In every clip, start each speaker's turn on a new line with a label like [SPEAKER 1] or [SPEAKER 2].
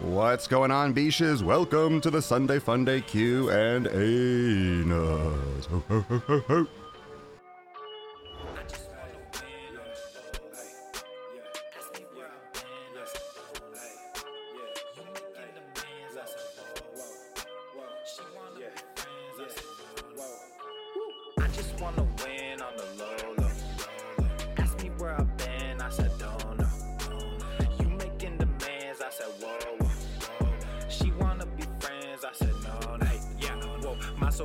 [SPEAKER 1] What's going on, Beaches? Welcome to the Sunday Funday Q&Anus. Ho, ho, ho, ho, ho.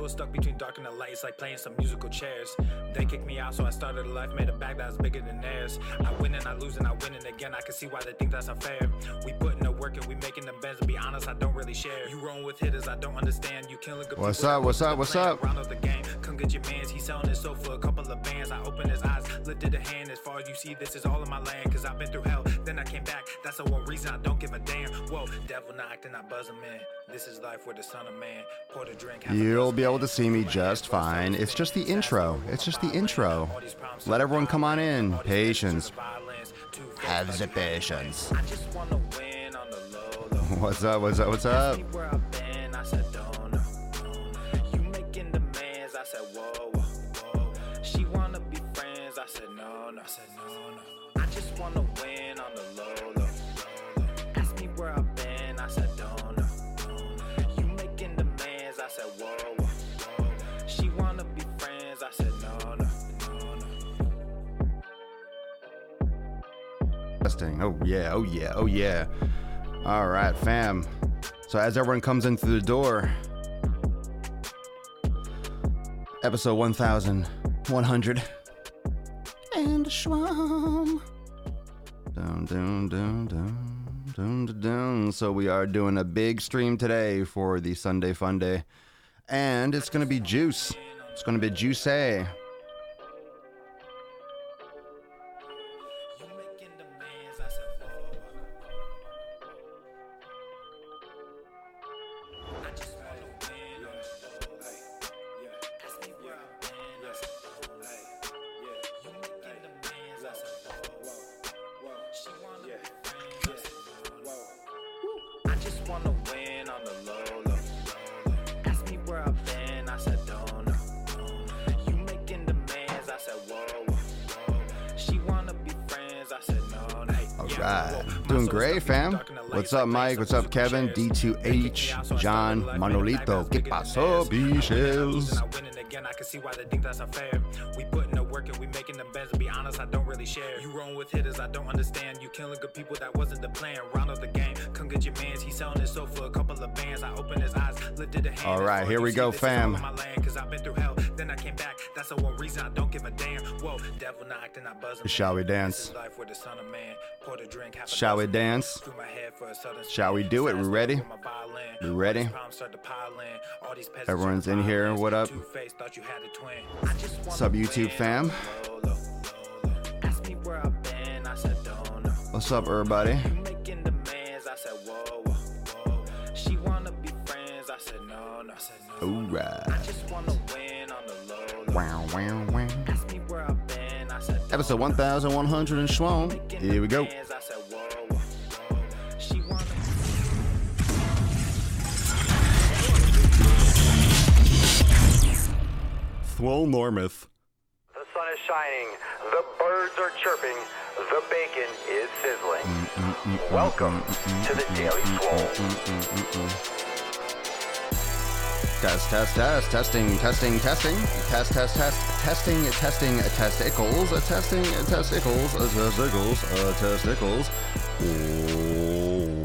[SPEAKER 2] Stuck between dark and the light, it's like playing some musical chairs. They kicked me out, so I started a life, made a bag that was bigger than theirs. I win and I lose and I win and again. I can see why they think that's unfair. We put in the work and we making them bends. To be honest, I don't really share. You rolling with hitters, I don't understand. You killing good
[SPEAKER 1] What's
[SPEAKER 2] people.
[SPEAKER 1] up? What's up? What's up?
[SPEAKER 2] Round of the game, come get your mans. He's selling his soul for a couple of bands. I open his eyes, lifted a hand. As far as you see, this is all in my land. Cause I've been through hell, then I came back. That's the one reason I don't give a damn. Whoa, devil knocked and I buzz him in. This is life with the son of man. Pour the drink.
[SPEAKER 1] You'll be able to see me just fine. It's just the intro. It's just the intro. Let everyone come on in. Patience. Have the patience. What's up? What's up? What's up?
[SPEAKER 2] She wanna be friends. I said no, no. I said no, no. I just wanna win on the low, low. Ask me where I've been. I said don't know. You making demands. I said whoa, whoa. She wanna be friends. I said no, no.
[SPEAKER 1] Testing. Oh yeah, oh yeah, oh yeah. All right, fam. So as everyone comes in through the door, episode 1100 and Schwam. Dun, dun, dun, dun, dun, dun, dun. So we are doing a big stream today for the Sunday Funday, and it's gonna be juice. It's gonna be juicy. Doing great, fam. What's up, Mike? What's up, Kevin? D2H, John, Manolito. ¿Qué pasó, Beaches?
[SPEAKER 2] I can see why they think that's unfair. We put in the work and we making them bends. To be honest, I don't really share. You rolling with hitters, I don't understand. You killing good people, that wasn't the plan. Round of the game, come get your mans. He's selling his soul for a couple of bands. I open his eyes, lifted a hand.
[SPEAKER 1] All right, here we go, fam.
[SPEAKER 2] Cause I've been through hell, then I came back. That's the one reason I don't give a damn. Whoa, devil knocked and I buzz him.
[SPEAKER 1] Shall we dance? Shall we dance? Shall we do it? We ready? We ready? Everyone's in here. What up? What's up, YouTube fam? What's up, everybody? Alright. Wow, wow, wow. Episode 1100 and Schwam. Here we go. Swole Normith.
[SPEAKER 3] The sun is shining, the birds are chirping, the bacon is sizzling. Welcome to the Daily Swole.
[SPEAKER 1] Testing, testing, testing, testing, testicles, testicles.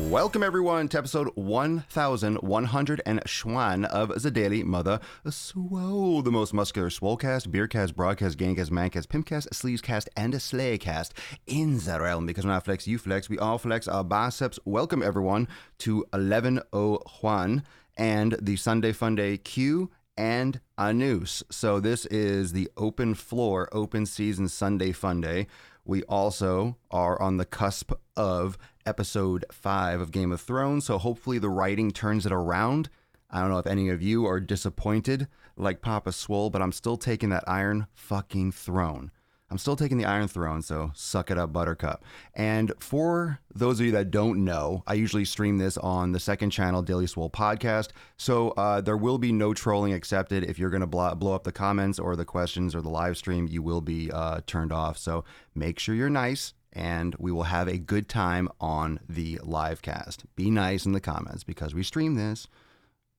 [SPEAKER 1] Welcome everyone to episode 1100 and Schwan of the Daily Mother Swole, the most muscular swolecast, beercast, broadcast, gangcast, mancast, pimpcast, sleevescast, and a slaycast in the realm. Because when I flex, you flex, we all flex our biceps. Welcome everyone to 1101 and the Sunday Funday Q and Anus. So this is the open floor, open season Sunday Funday. We also are on the cusp of episode 5 of Game of Thrones, so hopefully the writing turns it around. I don't know if any of you are disappointed like Papa Swole, but I'm still taking that Iron fucking Throne. I'm still taking the Iron Throne, so suck it up, Buttercup. And for those of you that don't know, I usually stream this on the second channel, Daily Swole Podcast. So there will be no trolling accepted. If you're going to blow up the comments or the questions or the live stream, you will be turned off. So make sure you're nice, and we will have a good time on the live cast. Be nice in the comments because we stream this.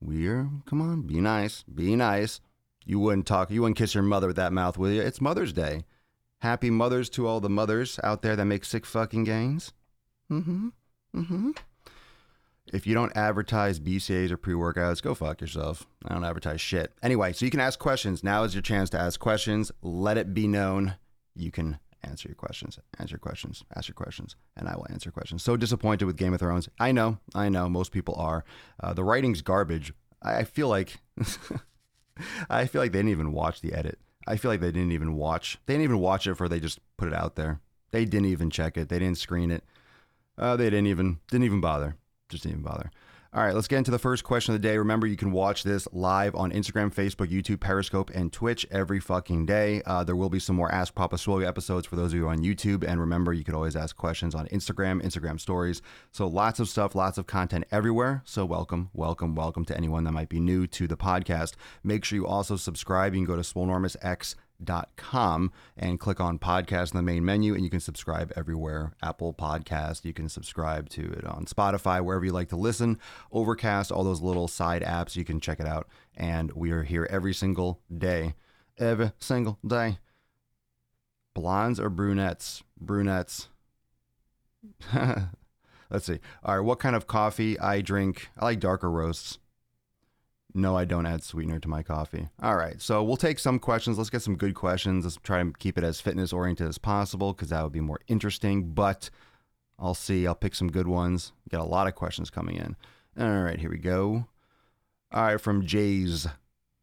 [SPEAKER 1] Come on, be nice, be nice. You wouldn't kiss your mother with that mouth, will you? It's Mother's Day. Happy mothers to all the mothers out there that make sick fucking gains. If you don't advertise BCAAs or pre-workouts, go fuck yourself. I don't advertise shit. Anyway, so you can ask questions. Now is your chance to ask questions. Let it be known you can answer your questions, ask your questions, and I will answer questions. So disappointed with Game of Thrones. I know, most people are. The writing's garbage. I feel like they didn't even watch the edit. I feel like they didn't even watch it before they just put it out there. They didn't even check it. They didn't screen it. They didn't even bother. Just didn't even bother. All right, let's get into the first question of the day. Remember, you can watch this live on Instagram, Facebook, YouTube, Periscope, and Twitch every fucking day. There will be some more Ask Papa Swole episodes for those of you on YouTube. And remember, you could always ask questions on Instagram stories. So lots of stuff, lots of content everywhere. So welcome to anyone that might be new to the podcast. Make sure you also subscribe. You can go to swolenormousx.com and click on podcast in the main menu, and you can subscribe everywhere. Apple Podcast, you can subscribe to it on Spotify, wherever you like to listen. Overcast, all those little side apps, you can check it out. And we are here every single day. Blondes or brunettes? Let's see. All right, what kind of coffee I drink? I like darker roasts. No, I don't add sweetener to my coffee. All right, so we'll take some questions. Let's get some good questions. Let's try to keep it as fitness-oriented as possible because that would be more interesting, but I'll see. I'll pick some good ones. Got a lot of questions coming in. All right, here we go. All right, from Jay's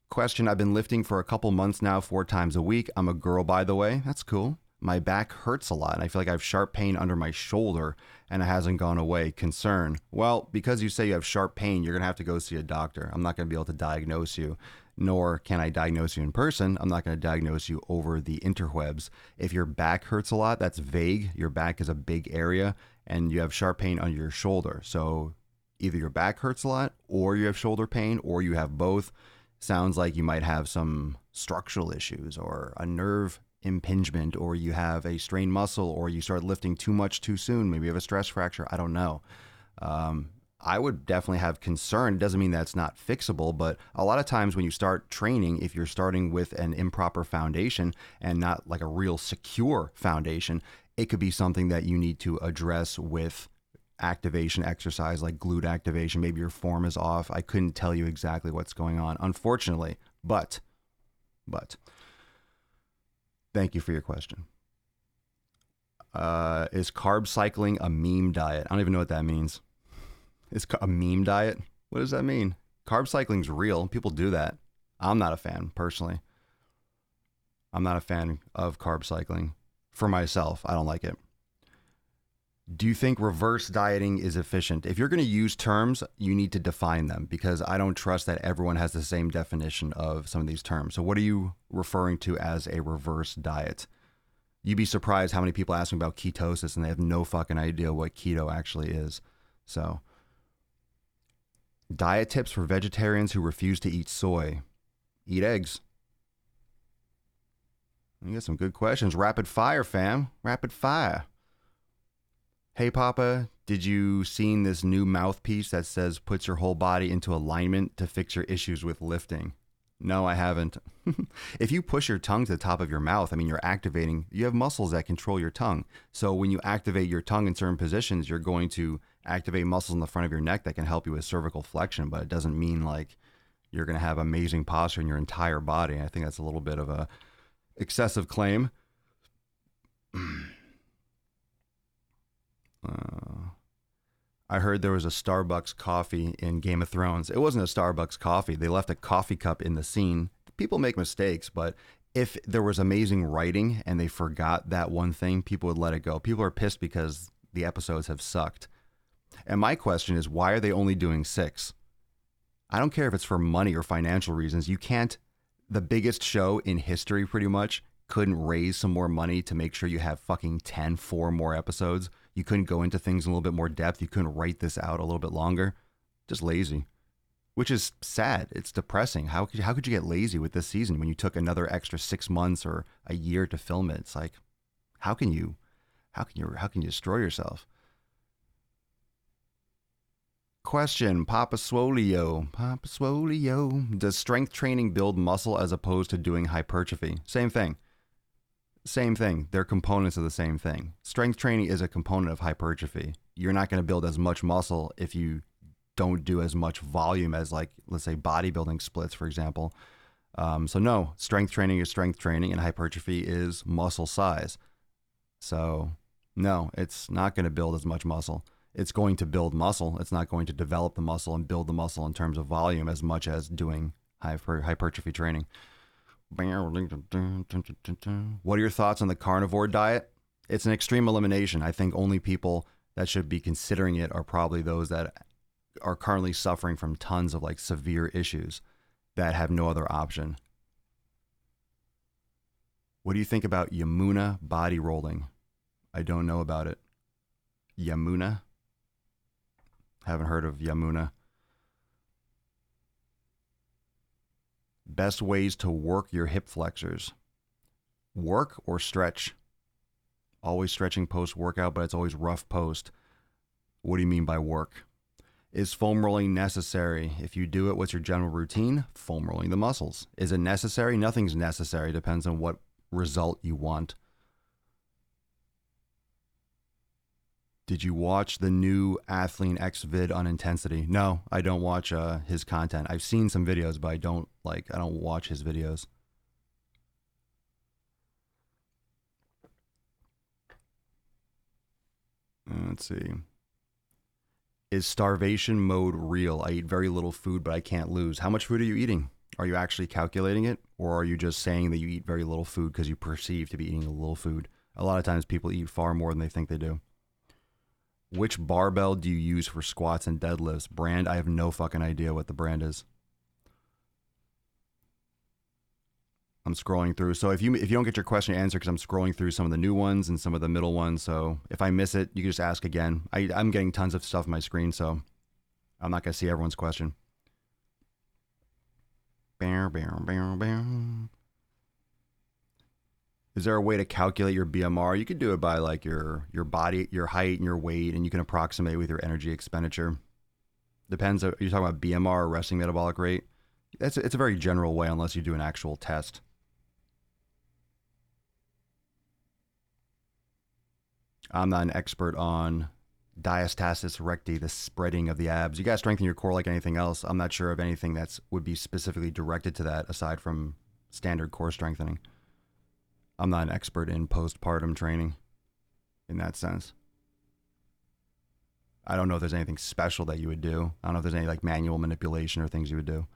[SPEAKER 1] question. I've been lifting for a couple months now, 4 times a week. I'm a girl, by the way. That's cool. My back hurts a lot, and I feel like I have sharp pain under my shoulder, and it hasn't gone away. Concern. Well, because you say you have sharp pain, you're going to have to go see a doctor. I'm not going to be able to diagnose you, nor can I diagnose you in person. I'm not going to diagnose you over the interwebs. If your back hurts a lot, that's vague. Your back is a big area, and you have sharp pain under your shoulder. So either your back hurts a lot, or you have shoulder pain, or you have both. Sounds like you might have some structural issues or a nerve impingement, or you have a strained muscle, or you start lifting too much too soon. Maybe you have a stress fracture. I don't know. I would definitely have concern. It doesn't mean that's not fixable, but a lot of times when you start training, if you're starting with an improper foundation and not like a real secure foundation, it could be something that you need to address with activation exercise, like glute activation. Maybe your form is off. I couldn't tell you exactly what's going on, unfortunately, but thank you for your question. Is carb cycling a meme diet? I don't even know what that means. Is a meme diet? What does that mean? Carb cycling's real. People do that. I'm not a fan, personally. I'm not a fan of carb cycling. For myself, I don't like it. Do you think reverse dieting is efficient? If you're going to use terms, you need to define them, because I don't trust that everyone has the same definition of some of these terms. So what are you referring to as a reverse diet? You'd be surprised how many people ask me about ketosis and they have no fucking idea what keto actually is. So, diet tips for vegetarians who refuse to eat soy. Eat eggs. You got some good questions. Rapid fire, fam. Rapid fire. Hey, Papa, did you seen this new mouthpiece that says puts your whole body into alignment to fix your issues with lifting? No, I haven't. If you push your tongue to the top of your mouth, I mean, you have muscles that control your tongue. So when you activate your tongue in certain positions, you're going to activate muscles in the front of your neck that can help you with cervical flexion, but it doesn't mean like you're going to have amazing posture in your entire body. I think that's a little bit of a excessive claim. I heard there was a Starbucks coffee in Game of Thrones. It wasn't a Starbucks coffee. They left a coffee cup in the scene. People make mistakes, but if there was amazing writing and they forgot that one thing, people would let it go. People are pissed because the episodes have sucked. And my question is, why are they only doing 6? I don't care if it's for money or financial reasons. You can't, the biggest show in history pretty much couldn't raise some more money to make sure you have fucking 4 more episodes? You couldn't go into things in a little bit more depth? You couldn't write this out a little bit longer? Just lazy. Which is sad. It's depressing. How could you get lazy with this season when you took another extra 6 months or a year to film it? It's like, how can you destroy yourself? Question, Papa Swoleo. Does strength training build muscle as opposed to doing hypertrophy? Same thing. They're components of the same thing. Strength training is a component of hypertrophy. You're not going to build as much muscle if you don't do as much volume as, like, let's say bodybuilding splits, for example. So no, strength training is strength training and hypertrophy is muscle size. So no, it's not going to build as much muscle. It's going to build muscle. It's not going to develop the muscle and build the muscle in terms of volume as much as doing hypertrophy training. What are your thoughts on the carnivore diet? It's an extreme elimination. I think only people that should be considering it are probably those that are currently suffering from tons of like severe issues that have no other option. What do you think about Yamuna body rolling? I don't know about it. Yamuna? Haven't heard of Yamuna. Best ways to work your hip flexors. Work or stretch? Always stretching post-workout, but it's always rough post. What do you mean by work? Is foam rolling necessary? If you do it, what's your general routine? Foam rolling the muscles. Is it necessary? Nothing's necessary. Depends on what result you want. Did you watch the new Athlean-X vid on intensity? No, I don't watch his content. I've seen some videos, but I don't watch his videos. Let's see. Is starvation mode real? I eat very little food, but I can't lose. How much food are you eating? Are you actually calculating it? Or are you just saying that you eat very little food because you perceive to be eating a little food? A lot of times people eat far more than they think they do. Which barbell do you use for squats and deadlifts? Brand? I have no fucking idea what the brand is. I'm scrolling through. So if you don't get your question answered, because I'm scrolling through some of the new ones and some of the middle ones. So if I miss it, you can just ask again. I'm getting tons of stuff on my screen, so I'm not going to see everyone's question. Is there a way to calculate your BMR? You could do it by like your body, your height, and your weight, and you can approximate with your energy expenditure. Depends. You're talking about BMR or resting metabolic rate. It's a very general way unless you do an actual test. I'm not an expert on diastasis recti, the spreading of the abs. You got to strengthen your core like anything else. I'm not sure of anything that would be specifically directed to that aside from standard core strengthening. I'm not an expert in postpartum training in that sense. I don't know if there's anything special that you would do. I don't know if there's any like manual manipulation or things you would do.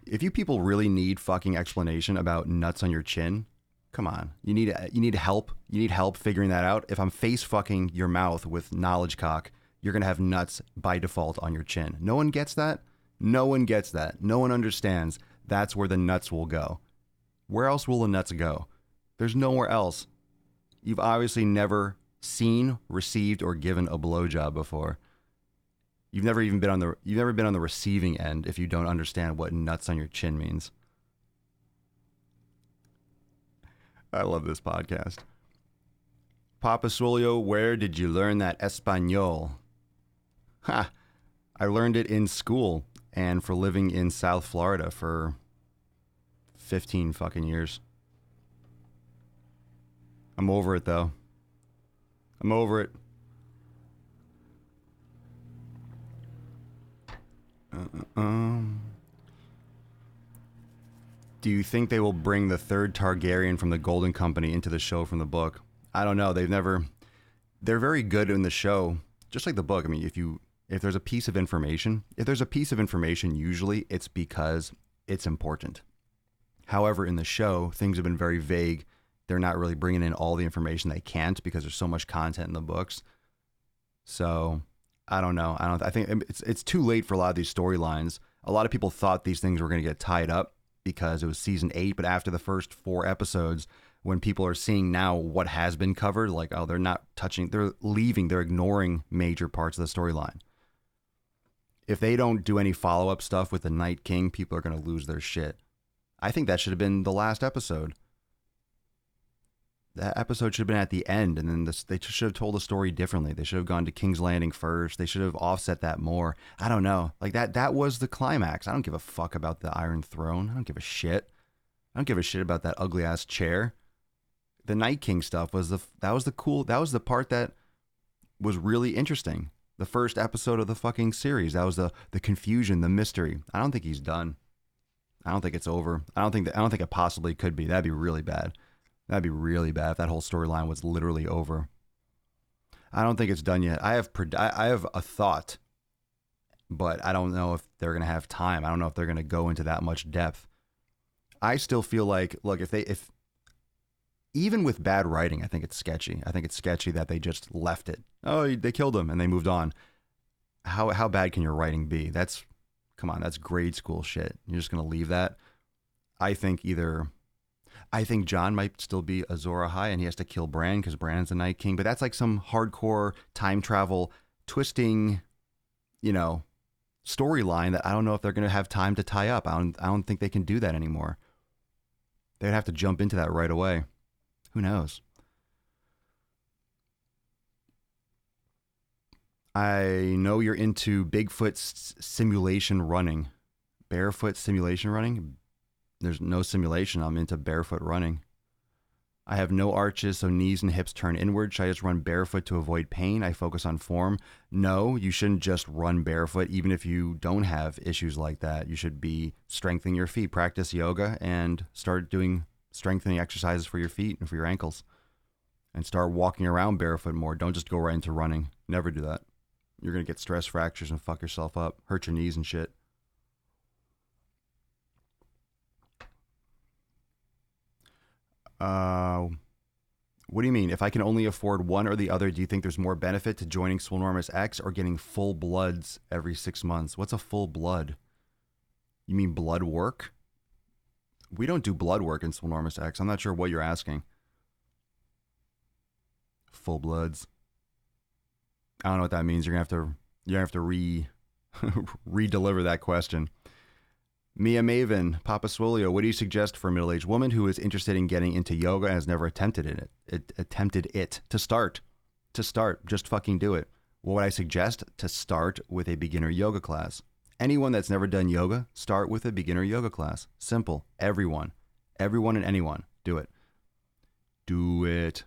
[SPEAKER 1] If you people really need fucking explanation about nuts on your chin, come on. You need help. You need help figuring that out. If I'm face fucking your mouth with knowledge cock, you're going to have nuts by default on your chin. No one gets that. No one gets that. No one understands. That's where the nuts will go. Where else will the nuts go? There's nowhere else. You've obviously never seen, received, or given a blowjob before. You've never been on the receiving end if you don't understand what nuts on your chin means. I love this podcast. Papa Swolio, where did you learn that Espanol? Ha! I learned it in school and for living in South Florida for 15 fucking years. I'm over it though. I'm over it. Do you think they will bring the third Targaryen from the Golden Company into the show from the book? I don't know. They're very good in the show, just like the book. I mean, if there's a piece of information, usually it's because it's important. However, in the show, things have been very vague. They're not really bringing in all the information they can't because there's so much content in the books. So I don't know. I think it's too late for a lot of these storylines. A lot of people thought these things were going to get tied up because it was season 8, but after the first 4 episodes, when people are seeing now what has been covered, like, oh, they're not touching, they're leaving, they're ignoring major parts of the storyline. If they don't do any follow-up stuff with the Night King, people are going to lose their shit. I think that should have been the last episode. That episode should have been at the end, and then they should have told the story differently. They should have gone to King's Landing first. They should have offset that more. I don't know. Like, that was the climax. I don't give a fuck about the Iron Throne. I don't give a shit. I don't give a shit about that ugly-ass chair. The Night King stuff was the part that was really interesting. The first episode of the fucking series. That was the confusion, the mystery. I don't think he's done. I don't think it's over. I don't think it possibly could be. That'd be really bad. That'd be really bad if that whole storyline was literally over. I don't think it's done yet. I have a thought, but I don't know if they're going to have time. I don't know if they're going to go into that much depth. I still feel like, look, if even with bad writing, I think it's sketchy. I think it's sketchy that they just left it. Oh, they killed him and they moved on. How bad can your writing be? Come on, that's grade school shit. You're just going to leave that? I think John might still be Azor Ahai and he has to kill Bran because Bran's the Night King. But that's like some hardcore time travel twisting, storyline that I don't know if they're going to have time to tie up. I don't think they can do that anymore. They'd have to jump into that right away. Who knows? I know you're into Bigfoot simulation running. Barefoot simulation running? There's no simulation. I'm into barefoot running. I have no arches, so knees and hips turn inward. Should I just run barefoot to avoid pain? I focus on form. No, you shouldn't just run barefoot, even if you don't have issues like that. You should be strengthening your feet. Practice yoga and start doing strengthening exercises for your feet and for your ankles. And start walking around barefoot more. Don't just go right into running. Never do that. You're going to get stress fractures and fuck yourself up. Hurt your knees and shit. What do you mean? If I can only afford one or the other, do you think there's more benefit to joining Swolenormous X or getting full bloods every 6 months? What's a full blood? You mean blood work? We don't do blood work in Swolenormous X. I'm not sure what you're asking. Full bloods. I don't know what that means. You're gonna have to re-deliver that question. Mia Maven, Papa Swolio, what do you suggest for a middle-aged woman who is interested in getting into yoga and has never attempted it to start? Just fucking do it. What would I suggest? To start with a beginner yoga class. Anyone that's never done yoga, start with a beginner yoga class. Simple. Everyone and anyone, do it. Do it.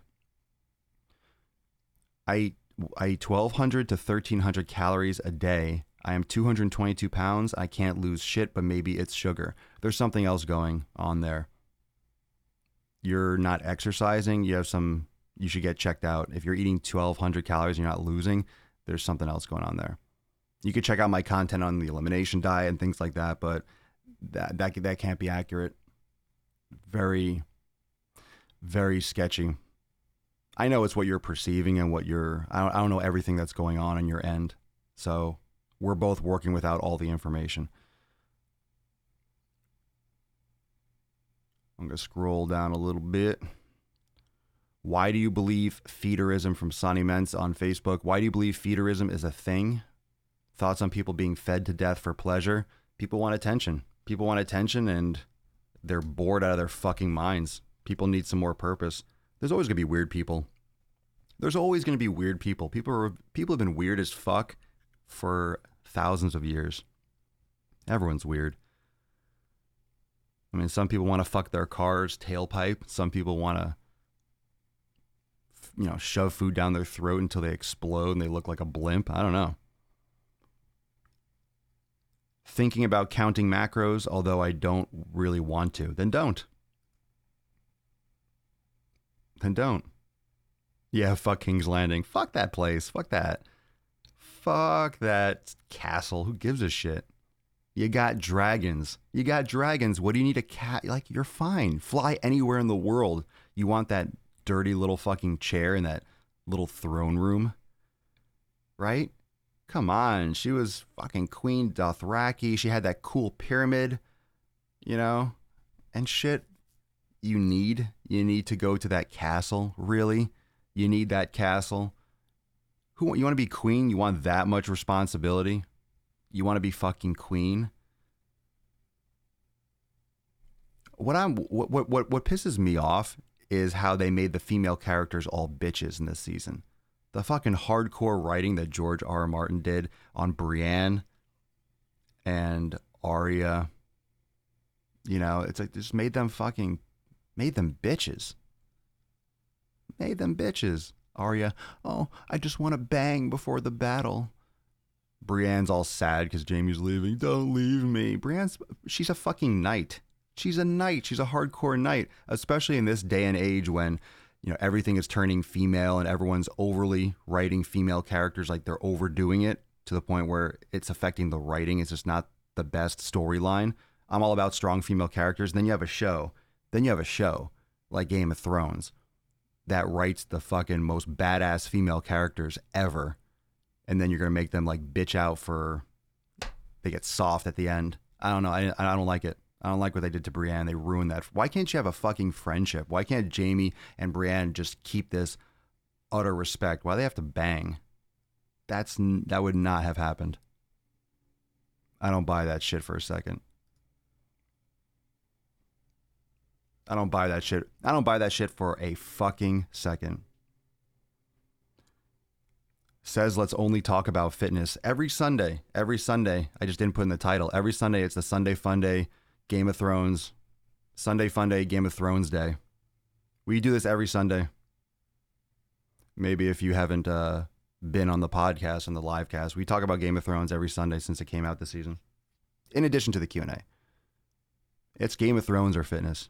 [SPEAKER 1] I eat 1,200 to 1,300 calories a day. I am 222 pounds. I can't lose shit, but maybe it's sugar. There's something else going on there. You're not exercising. You should get checked out. If you're eating 1,200 calories and you're not losing, there's something else going on there. You could check out my content on the elimination diet and things like that, but that can't be accurate. Very, very sketchy. I know it's what you're perceiving and I don't know everything that's going on your end. So we're both working without all the information. I'm going to scroll down a little bit. Why do you believe feederism from Sonny Mentz on Facebook? Why do you believe feederism is a thing? Thoughts on people being fed to death for pleasure? People want attention. People want attention and they're bored out of their fucking minds. People need some more purpose. There's always going to be weird people. There's always going to be weird people. People have been weird as fuck for thousands of years. Everyone's weird. I mean, some people want to fuck their car's tailpipe. Some people want to, shove food down their throat until they explode and they look like a blimp. I don't know. Thinking about counting macros, although I don't really want to. Then don't. Yeah, fuck King's Landing. Fuck that place. Fuck that. Fuck that castle. Who gives a shit? You got dragons. What do you need a cat? Like, you're fine. Fly anywhere in the world. You want that dirty little fucking chair in that little throne room? Right? Come on. She was fucking Queen Dothraki. She had that cool pyramid, you know, and shit. You need to go to that castle, really? You need that castle? You want to be queen? You want that much responsibility? You want to be fucking queen? What pisses me off is how they made the female characters all bitches in this season. The fucking hardcore writing that George R. R. Martin did on Brienne and Arya, you know, it's like just made them bitches. Made them bitches. Arya, oh, I just want to bang before the battle. Brienne's all sad because Jaime's leaving. Don't leave me. She's a fucking knight. She's a knight. She's a hardcore knight, especially in this day and age when, you know, everything is turning female and everyone's overly writing female characters, like they're overdoing it to the point where it's affecting the writing. It's just not the best storyline. I'm all about strong female characters. Then you have a show like Game of Thrones that writes the fucking most badass female characters ever. And then you're going to make them like bitch out they get soft at the end. I don't know. I don't like it. I don't like what they did to Brienne. They ruined that. Why can't you have a fucking friendship? Why can't Jaime and Brienne just keep this utter respect? Why do they have to bang? That would not have happened. I don't buy that shit for a second. I don't buy that shit. I don't buy that shit for a fucking second. Says let's only talk about fitness every Sunday. Every Sunday. I just didn't put in the title. Every Sunday it's the Sunday Funday Game of Thrones. Sunday Funday Game of Thrones Day. We do this every Sunday. Maybe if you haven't been on the podcast and the live cast, we talk about Game of Thrones every Sunday since it came out this season. In addition to the Q&A. It's Game of Thrones or fitness.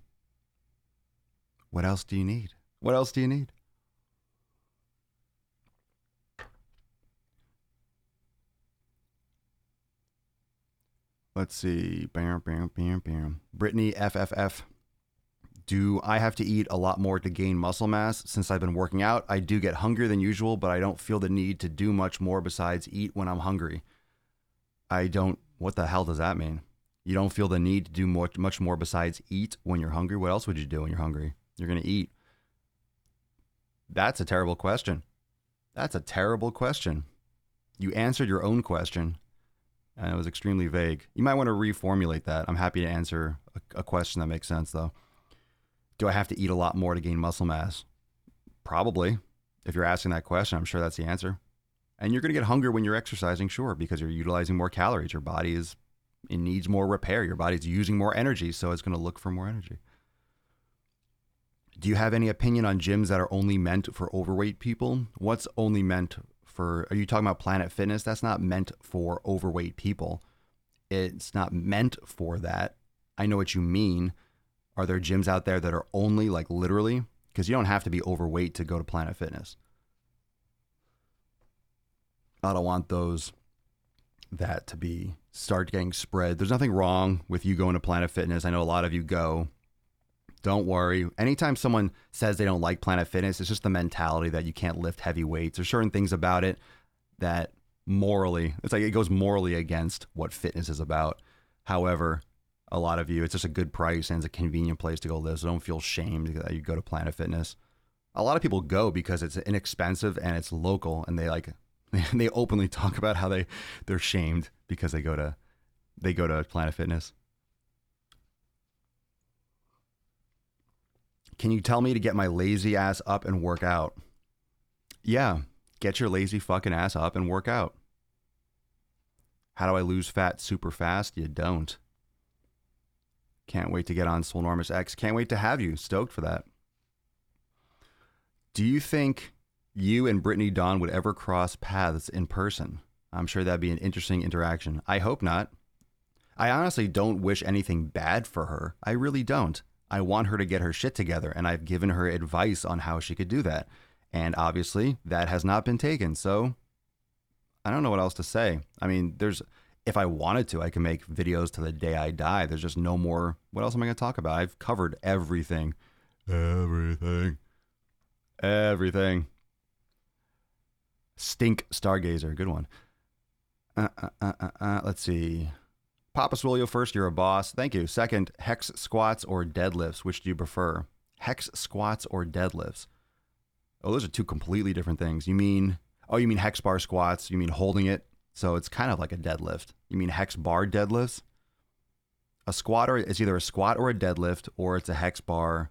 [SPEAKER 1] What else do you need? What else do you need? Let's see. Brittney FFF. Do I have to eat a lot more to gain muscle mass? Since I've been working out, I do get hungrier than usual, but I don't feel the need to do much more besides eat when I'm hungry. What the hell does that mean? You don't feel the need to do much more besides eat when you're hungry? What else would you do when you're hungry? You're going to eat. That's a terrible question. That's a terrible question. You answered your own question, and it was extremely vague. You might want to reformulate that. I'm happy to answer a question that makes sense, though. Do I have to eat a lot more to gain muscle mass? Probably. If you're asking that question, I'm sure that's the answer. And you're going to get hungry when you're exercising, sure, because you're utilizing more calories. Your body it needs more repair. Your body's using more energy, so it's going to look for more energy. Do you have any opinion on gyms that are only meant for overweight people? What's only meant for, are you talking about Planet Fitness? That's not meant for overweight people. It's not meant for that. I know what you mean. Are there gyms out there that are only, like, literally? Because you don't have to be overweight to go to Planet Fitness. I don't want that to start getting spread. There's nothing wrong with you going to Planet Fitness. I know a lot of you go. Don't worry. Anytime someone says they don't like Planet Fitness, it's just the mentality that you can't lift heavy weights. There's certain things about it that morally, it's like it goes morally against what fitness is about. However, a lot of you, it's just a good price and it's a convenient place to go live. So don't feel shamed that you go to Planet Fitness. A lot of people go because it's inexpensive and it's local, and they openly talk about how they're shamed because they go to Planet Fitness. Can you tell me to get my lazy ass up and work out? Yeah, get your lazy fucking ass up and work out. How do I lose fat super fast? You don't. Can't wait to get on Swolenormous X. Can't wait to have you. Stoked for that. Do you think you and Brittney Dawn would ever cross paths in person? I'm sure that'd be an interesting interaction. I hope not. I honestly don't wish anything bad for her. I really don't. I want her to get her shit together, and I've given her advice on how she could do that. And obviously, that has not been taken, so I don't know what else to say. I mean, if I wanted to, I can make videos to the day I die. There's just no more. What else am I going to talk about? I've covered everything. Everything. Stink Stargazer, good one. Let's see. Papa Swolio first, you're a boss. Thank you. Second, hex squats or deadlifts. Which do you prefer? Hex squats or deadlifts? Oh, those are two completely different things. You mean hex bar squats. You mean holding it. So it's kind of like a deadlift. You mean hex bar deadlifts? A squatter is either a squat or a deadlift, or it's a hex bar.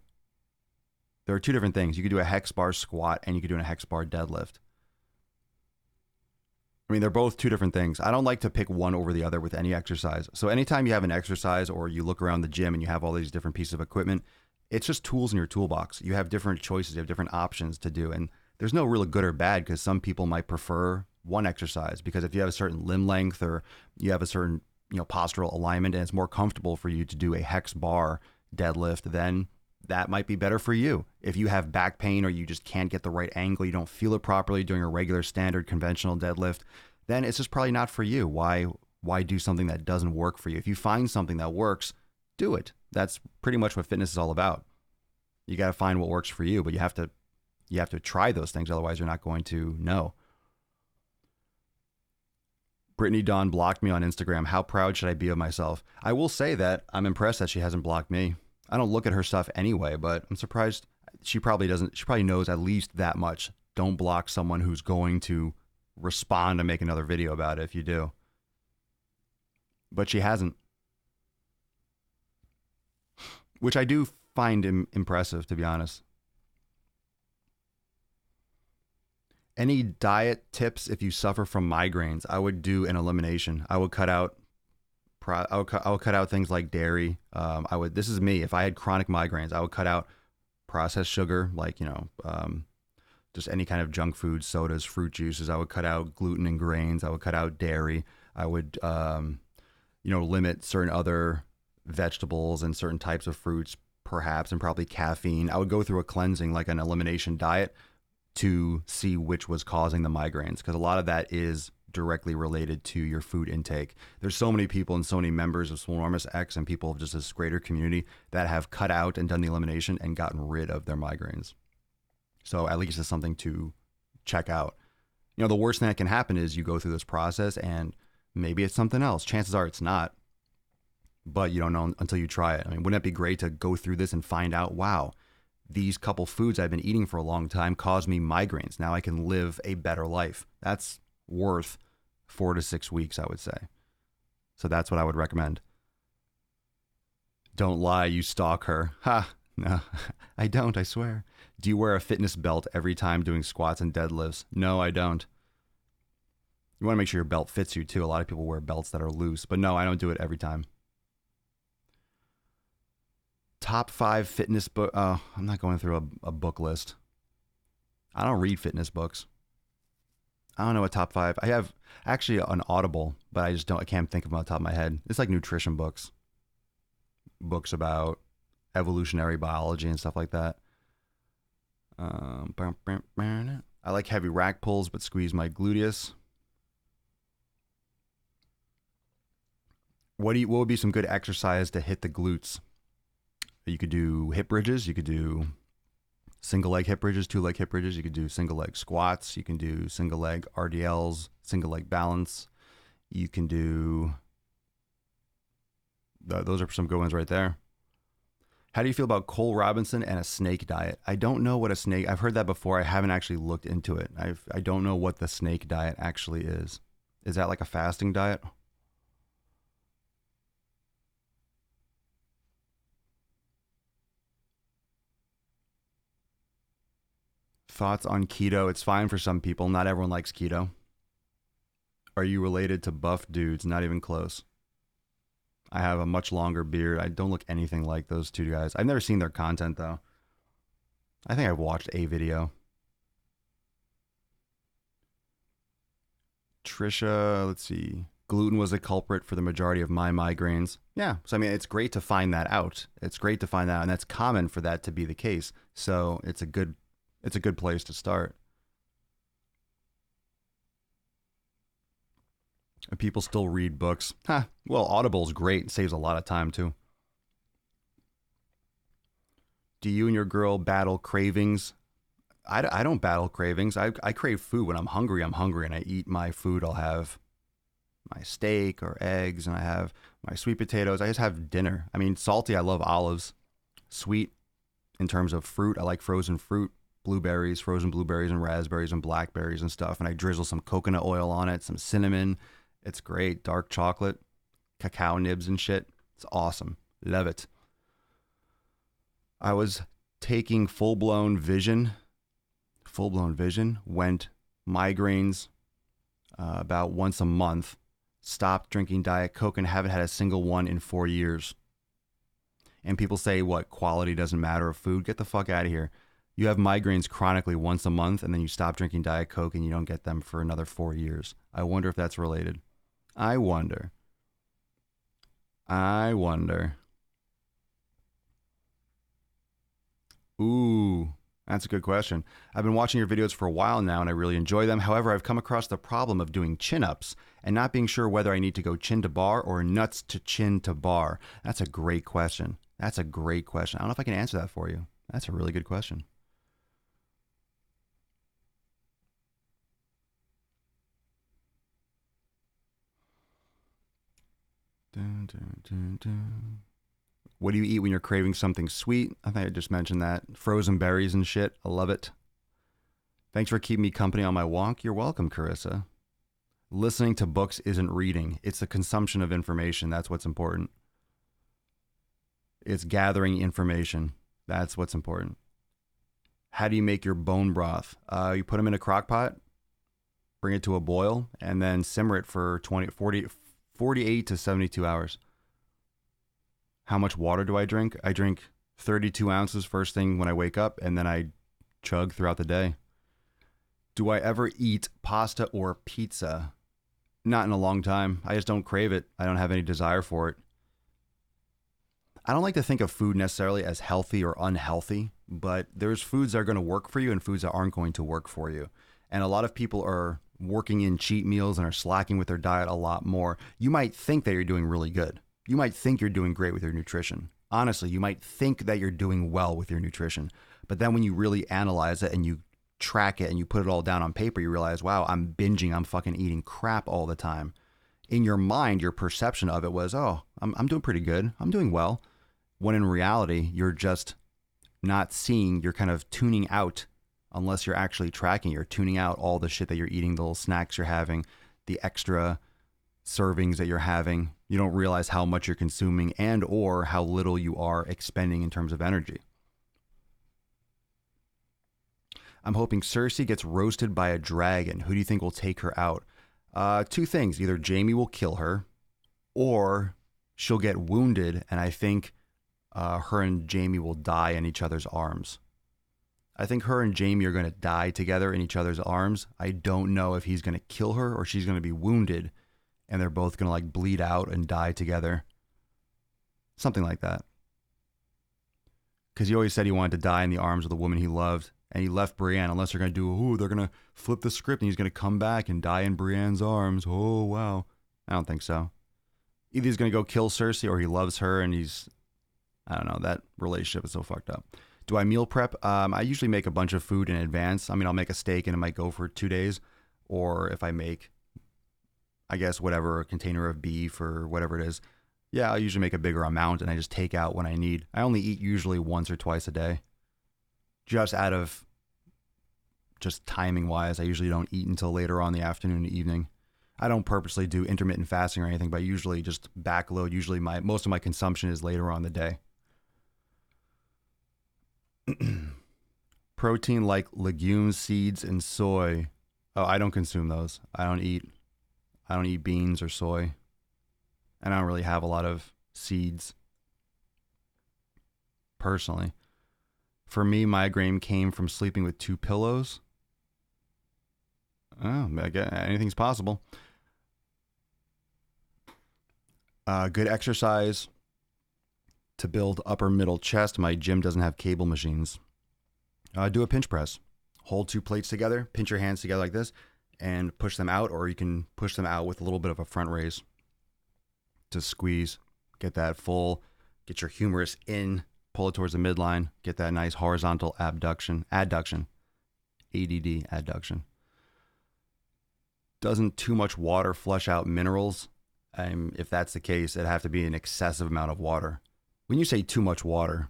[SPEAKER 1] There are two different things. You could do a hex bar squat and you could do a hex bar deadlift. I mean, they're both two different things. I don't like to pick one over the other with any exercise. So anytime you have an exercise or you look around the gym and you have all these different pieces of equipment, it's just tools in your toolbox. You have different choices, you have different options to do. And there's no really good or bad, because some people might prefer one exercise because if you have a certain limb length or you have a certain postural alignment and it's more comfortable for you to do a hex bar deadlift, then that might be better for you. If you have back pain or you just can't get the right angle, you don't feel it properly doing a regular standard conventional deadlift, then it's just probably not for you. Why do something that doesn't work for you? If you find something that works, do it. That's pretty much what fitness is all about. You got to find what works for you, but you have to try those things. Otherwise, you're not going to know. Brittney Dawn blocked me on Instagram. How proud should I be of myself? I will say that I'm impressed that she hasn't blocked me. I don't look at her stuff anyway, but I'm surprised she probably doesn't. She probably knows at least that much. Don't block someone who's going to respond and make another video about it if you do. But she hasn't. Which I do find impressive, to be honest. Any diet tips if you suffer from migraines? I would do an elimination. I would cut out things like dairy. This is me. If I had chronic migraines, I would cut out processed sugar, like, just any kind of junk food, sodas, fruit juices. I would cut out gluten and grains. I would cut out dairy. I would, limit certain other vegetables and certain types of fruits, perhaps, and probably caffeine. I would go through a cleansing, like an elimination diet, to see which was causing the migraines, because a lot of that is directly related to your food intake. There's so many people and so many members of Swolenormous X and people of just this greater community that have cut out and done the elimination and gotten rid of their migraines. So at least it's something to check out. The worst thing that can happen is you go through this process and maybe it's something else. Chances are it's not, but you don't know until you try it. I mean, wouldn't it be great to go through this and find out, wow, these couple foods I've been eating for a long time cause me migraines. Now I can live a better life. That's worth 4 to 6 weeks, I would say. So that's what I would recommend. Don't lie, you stalk her. Ha, no, I don't, I swear. Do you wear a fitness belt every time doing squats and deadlifts? No, I don't. You want to make sure your belt fits you too. A lot of people wear belts that are loose, but no, I don't do it every time. Top 5 fitness book. Oh, I'm not going through a book list. I don't read fitness books. I don't know what top 5. I have actually an Audible, but I can't think of them on the top of my head. It's like nutrition books. Books about evolutionary biology and stuff like that. I like heavy rack pulls, but squeeze my gluteus. What would be some good exercise to hit the glutes? You could do hip bridges. You could do single leg hip bridges, 2-leg hip bridges. You could do single leg squats. You can do single leg RDLs, single leg balance. You can do, those are some good ones right there. How do you feel about Cole Robinson and a snake diet? I don't know what I've heard that before. I haven't actually looked into it. I don't know what the snake diet actually is. Is that like a fasting diet? Thoughts on keto? It's fine for some people. Not everyone likes keto. Are you related to buff dudes? Not even close. I have a much longer beard. I don't look anything like those two guys. I've never seen their content though. I think I've watched a video. Trisha, let's see. Gluten was a culprit for the majority of my migraines. Yeah. So, I mean, it's great to find that out. It's great to find that out. And that's common for that to be the case. So it's a good place to start. And people still read books. Well, Audible's great. It saves a lot of time too. Do you and your girl battle cravings? I don't battle cravings. I crave food. When I'm hungry, and I eat my food I'll have. my steak or eggs, and I have my sweet potatoes. I just have dinner. I mean, salty, I love olives. Sweet, in terms of fruit, I like frozen fruit, blueberries, frozen blueberries and raspberries and blackberries and stuff. And I drizzle some coconut oil on it, some cinnamon. It's great. Dark chocolate, cacao nibs and shit. It's awesome. Love it. I was taking full-blown vision, went migraines about once a month, stopped drinking Diet Coke and haven't had a single one in 4 years. And people say, what, quality doesn't matter of food? Get the fuck out of here. You have migraines chronically once a month and then you stop drinking Diet Coke and you don't get them for another 4 years. I wonder if that's related. I wonder. Ooh, that's a good question. I've been watching your videos for a while now and I really enjoy them. However, I've come across the problem of doing chin-ups and not being sure whether I need to go chin to bar or nuts to chin to bar. That's a great question. I don't know if I can answer that for you. That's a really good question. What do you eat when you're craving something sweet? I think I just mentioned that. Frozen berries and shit. I love it. Thanks for keeping me company on my walk. You're welcome, Carissa. Listening to books isn't reading. It's the consumption of information. That's what's important. It's gathering information. That's what's important. How do you make your bone broth? You put them in a crock pot, bring it to a boil, and then simmer it for 48 to 72 hours. How much water do I drink? I drink 32 ounces first thing when I wake up, and then I chug throughout the day. Do I ever eat pasta or pizza? Not in a long time. I just don't crave it. I don't have any desire for it. I don't like to think of food necessarily as healthy or unhealthy, but there's foods that are going to work for you and foods that aren't going to work for you. And a lot of people are working in cheat meals and are slacking with their diet a lot more. You might think that you're doing really good. You might think you're doing great with your nutrition. Honestly, you might think that you're doing well with your nutrition. But then when you really analyze it and you track it and you put it all down on paper, you realize, wow, I'm binging, I'm fucking eating crap all the time. In your mind, your perception of it was, oh, I'm doing pretty good. I'm doing well. When in reality, you're just not seeing, you're kind of tuning out, unless you're actually tracking, you're tuning out all the shit that you're eating, the little snacks you're having, the extra servings that you're having. You don't realize how much you're consuming and or how little you are expending in terms of energy. I'm hoping Cersei gets roasted by a dragon. Who do you think will take her out? Two things. Either Jaime will kill her or she'll get wounded, and I think her and Jaime will die in each other's arms. I think her and Jaime are going to die together in each other's arms. I don't know if he's going to kill her or she's going to be wounded and they're both going to like bleed out and die together. Something like that. Because he always said he wanted to die in the arms of the woman he loved. And he left Brienne, unless they're going to do, they're going to flip the script and he's going to come back and die in Brienne's arms. Oh, wow. I don't think so. Either he's going to go kill Cersei or he loves her and I don't know, that relationship is so fucked up. Do I meal prep? I usually make a bunch of food in advance. I mean, I'll make a steak and it might go for 2 days. Or if I make, I guess, whatever, a container of beef or whatever it is. Yeah, I'll usually make a bigger amount and I just take out when I need. I only eat usually once or twice a day. Just out of just timing wise, I usually don't eat until later on in the afternoon and evening. I don't purposely do intermittent fasting or anything, but I usually just backload. Usually most of my consumption is later on in the day. Protein like legumes, seeds, and soy. Oh, I don't consume those. I don't eat beans or soy. And I don't really have a lot of seeds. Personally. For me, migraine came from sleeping with 2 pillows. Oh, I guess anything's possible. Good exercise to build upper middle chest. My gym doesn't have cable machines. Do a pinch press. Hold 2 plates together, pinch your hands together like this, and push them out, or you can push them out with a little bit of a front raise to squeeze. Get that full, get your humerus in, pull it towards the midline, get that nice horizontal adduction. ADD, adduction. Doesn't too much water flush out minerals? If that's the case, it'd have to be an excessive amount of water. When you say too much water,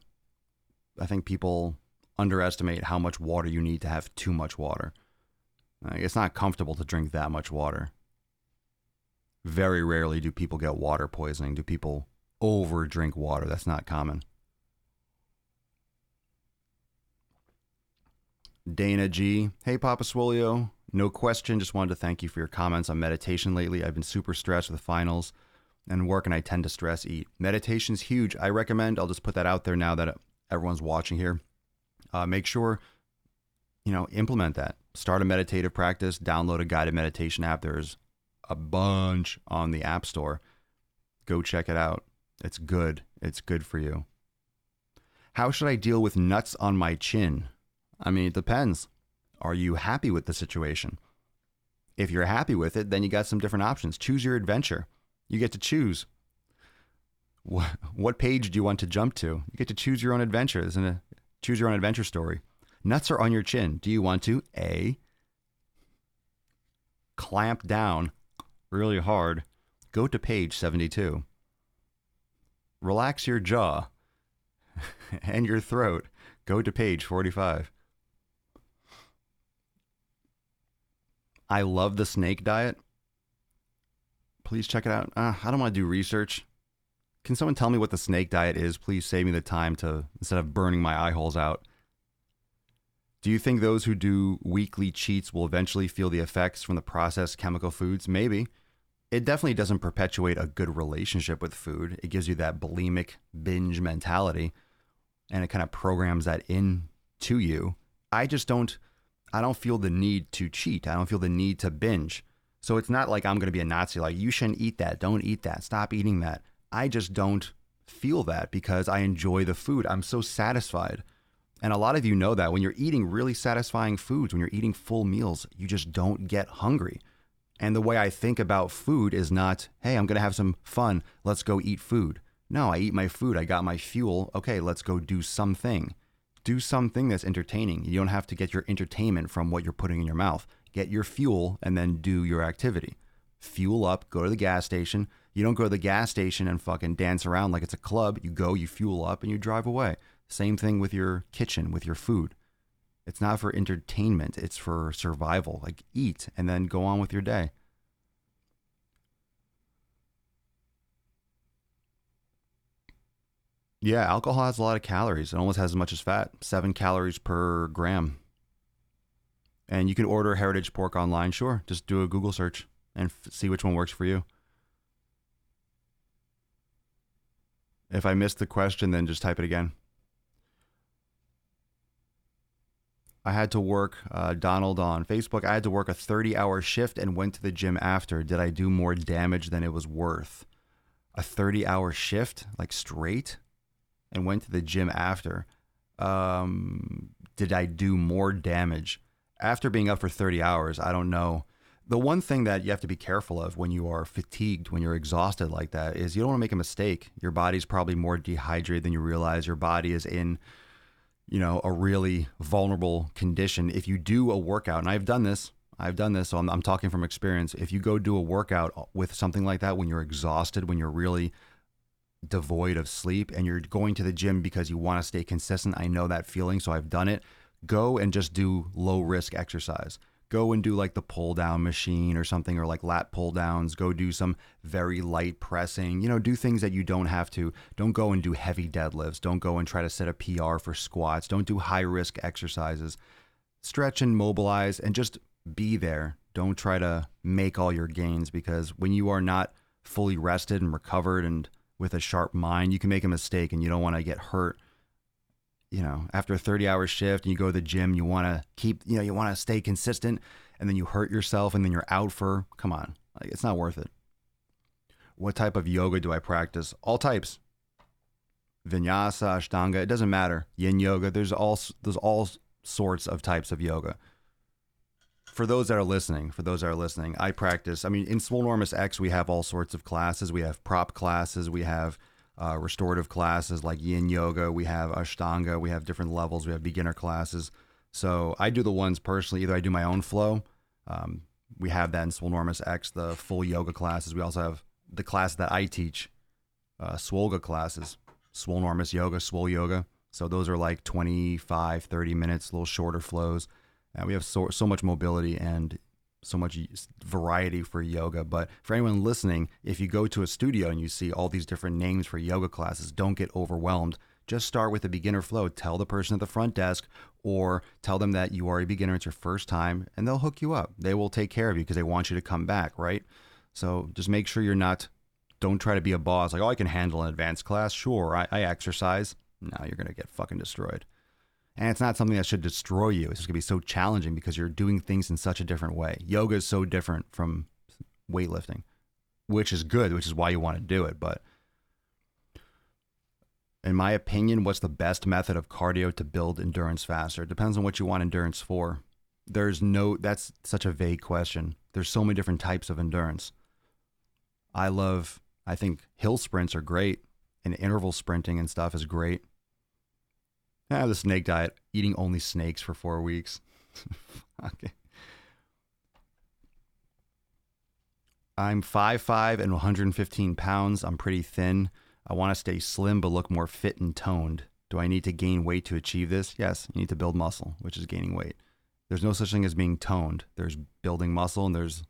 [SPEAKER 1] I think people underestimate how much water you need to have too much water. It's not comfortable to drink that much water. Very rarely do people get water poisoning. Do people over drink water? That's not common. Dana G. Hey, Papa Swolio. No question. Just wanted to thank you for your comments on meditation lately. I've been super stressed with finals and work, and I tend to stress eat. Meditation's huge. I recommend, I'll just put that out there now that everyone's watching here. Make sure, implement that. Start a meditative practice. Download a guided meditation app. There's a bunch on the App Store. Go check it out. It's good. It's good for you. How should I deal with nuts on my chin? It depends. Are you happy with the situation? If you're happy with it, then you got some different options. Choose your adventure. You get to choose. What page do you want to jump to? You get to choose your own adventure. Isn't it? Choose your own adventure story. Nuts are on your chin. Do you want to A, clamp down really hard, go to page 72. Relax your jaw and your throat. Go to page 45. I love the snake diet. Please check it out. I don't want to do research. Can someone tell me what the snake diet is? Please save me the time instead of burning my eye holes out. Do you think those who do weekly cheats will eventually feel the effects from the processed chemical foods? Maybe. It definitely doesn't perpetuate a good relationship with food. It gives you that bulimic binge mentality, and it kind of programs that into you. I don't feel the need to cheat. I don't feel the need to binge. So it's not like I'm going to be a Nazi, like, you shouldn't eat that. Don't eat that. Stop eating that. I just don't feel that because I enjoy the food. I'm so satisfied. And a lot of you know that when you're eating really satisfying foods, when you're eating full meals, you just don't get hungry. And the way I think about food is not, hey, I'm going to have some fun. Let's go eat food. No, I eat my food. I got my fuel. Okay, let's go do something. Do something that's entertaining. You don't have to get your entertainment from what you're putting in your mouth. Get your fuel and then do your activity. Fuel up, go to the gas station. You don't go to the gas station and fucking dance around like it's a club. You go, you fuel up, and you drive away. Same thing with your kitchen, with your food. It's not for entertainment. It's for survival. Like, eat and then go on with your day. Yeah, alcohol has a lot of calories. It almost has as much as fat. 7 calories per gram. And you can order heritage pork online. Sure, just do a Google search and see which one works for you. If I missed the question, then just type it again. I had to work, Donald on Facebook, I had to work a 30-hour shift and went to the gym after. Did I do more damage than it was worth? A 30-hour shift, like straight, and went to the gym after. Did I do more damage? After being up for 30 hours, I don't know. The one thing that you have to be careful of when you are fatigued, when you're exhausted like that, is you don't want to make a mistake. Your body's probably more dehydrated than you realize. Your body is in, a really vulnerable condition. If you do a workout, and I've done this, so I'm talking from experience. If you go do a workout with something like that, when you're exhausted, when you're really devoid of sleep, and you're going to the gym because you want to stay consistent, I know that feeling, so I've done it. Go and just do low risk exercise. Go and do like the pull down machine or something, or like lat pull downs. Go do some very light pressing, do things that you don't have to. Don't go and do heavy deadlifts. Don't go and try to set a PR for squats. Don't do high risk exercises. Stretch and mobilize and just be there. Don't try to make all your gains, because when you are not fully rested and recovered and with a sharp mind, you can make a mistake and you don't want to get hurt. After a 30-hour shift and you go to the gym, you want to keep, you want to stay consistent, and then you hurt yourself and then you're out for, come on, like, it's not worth it. What type of yoga do I practice? All types. Vinyasa, Ashtanga, it doesn't matter. Yin yoga, there's all sorts of types of yoga. For those that are listening, I practice, in Swolenormous X, we have all sorts of classes. We have prop classes, we have restorative classes like yin yoga, we have Ashtanga, we have different levels, we have beginner classes. So I do the ones personally, either I do my own flow, We have that in Swolenormous X, the full yoga classes. We also have the class that I teach, Swolga classes, Swolenormous Yoga, Swole Yoga. So those are like 25, 30 minutes, a little shorter flows. And we have so much mobility and so much variety for yoga. But for anyone listening, if you go to a studio and you see all these different names for yoga classes, don't get overwhelmed. Just start with a beginner flow. Tell the person at the front desk or tell them that you are a beginner, it's your first time, and they'll hook you up. They will take care of you because they want you to come back, right? So just make sure don't try to be a boss. Like, oh, I can handle an advanced class. Sure, I exercise. No, you're going to get fucking destroyed. And it's not something that should destroy you. It's just going to be so challenging because you're doing things in such a different way. Yoga is so different from weightlifting, which is good, which is why you want to do it. But in my opinion, what's the best method of cardio to build endurance faster? It depends on what you want endurance for. That's such a vague question. There's so many different types of endurance. I think hill sprints are great, and interval sprinting and stuff is great. The snake diet, eating only snakes for 4 weeks. Okay. I'm 5'5" and 115 pounds. I'm pretty thin. I want to stay slim but look more fit and toned. Do I need to gain weight to achieve this? Yes, you need to build muscle, which is gaining weight. There's no such thing as being toned. There's building muscle and there's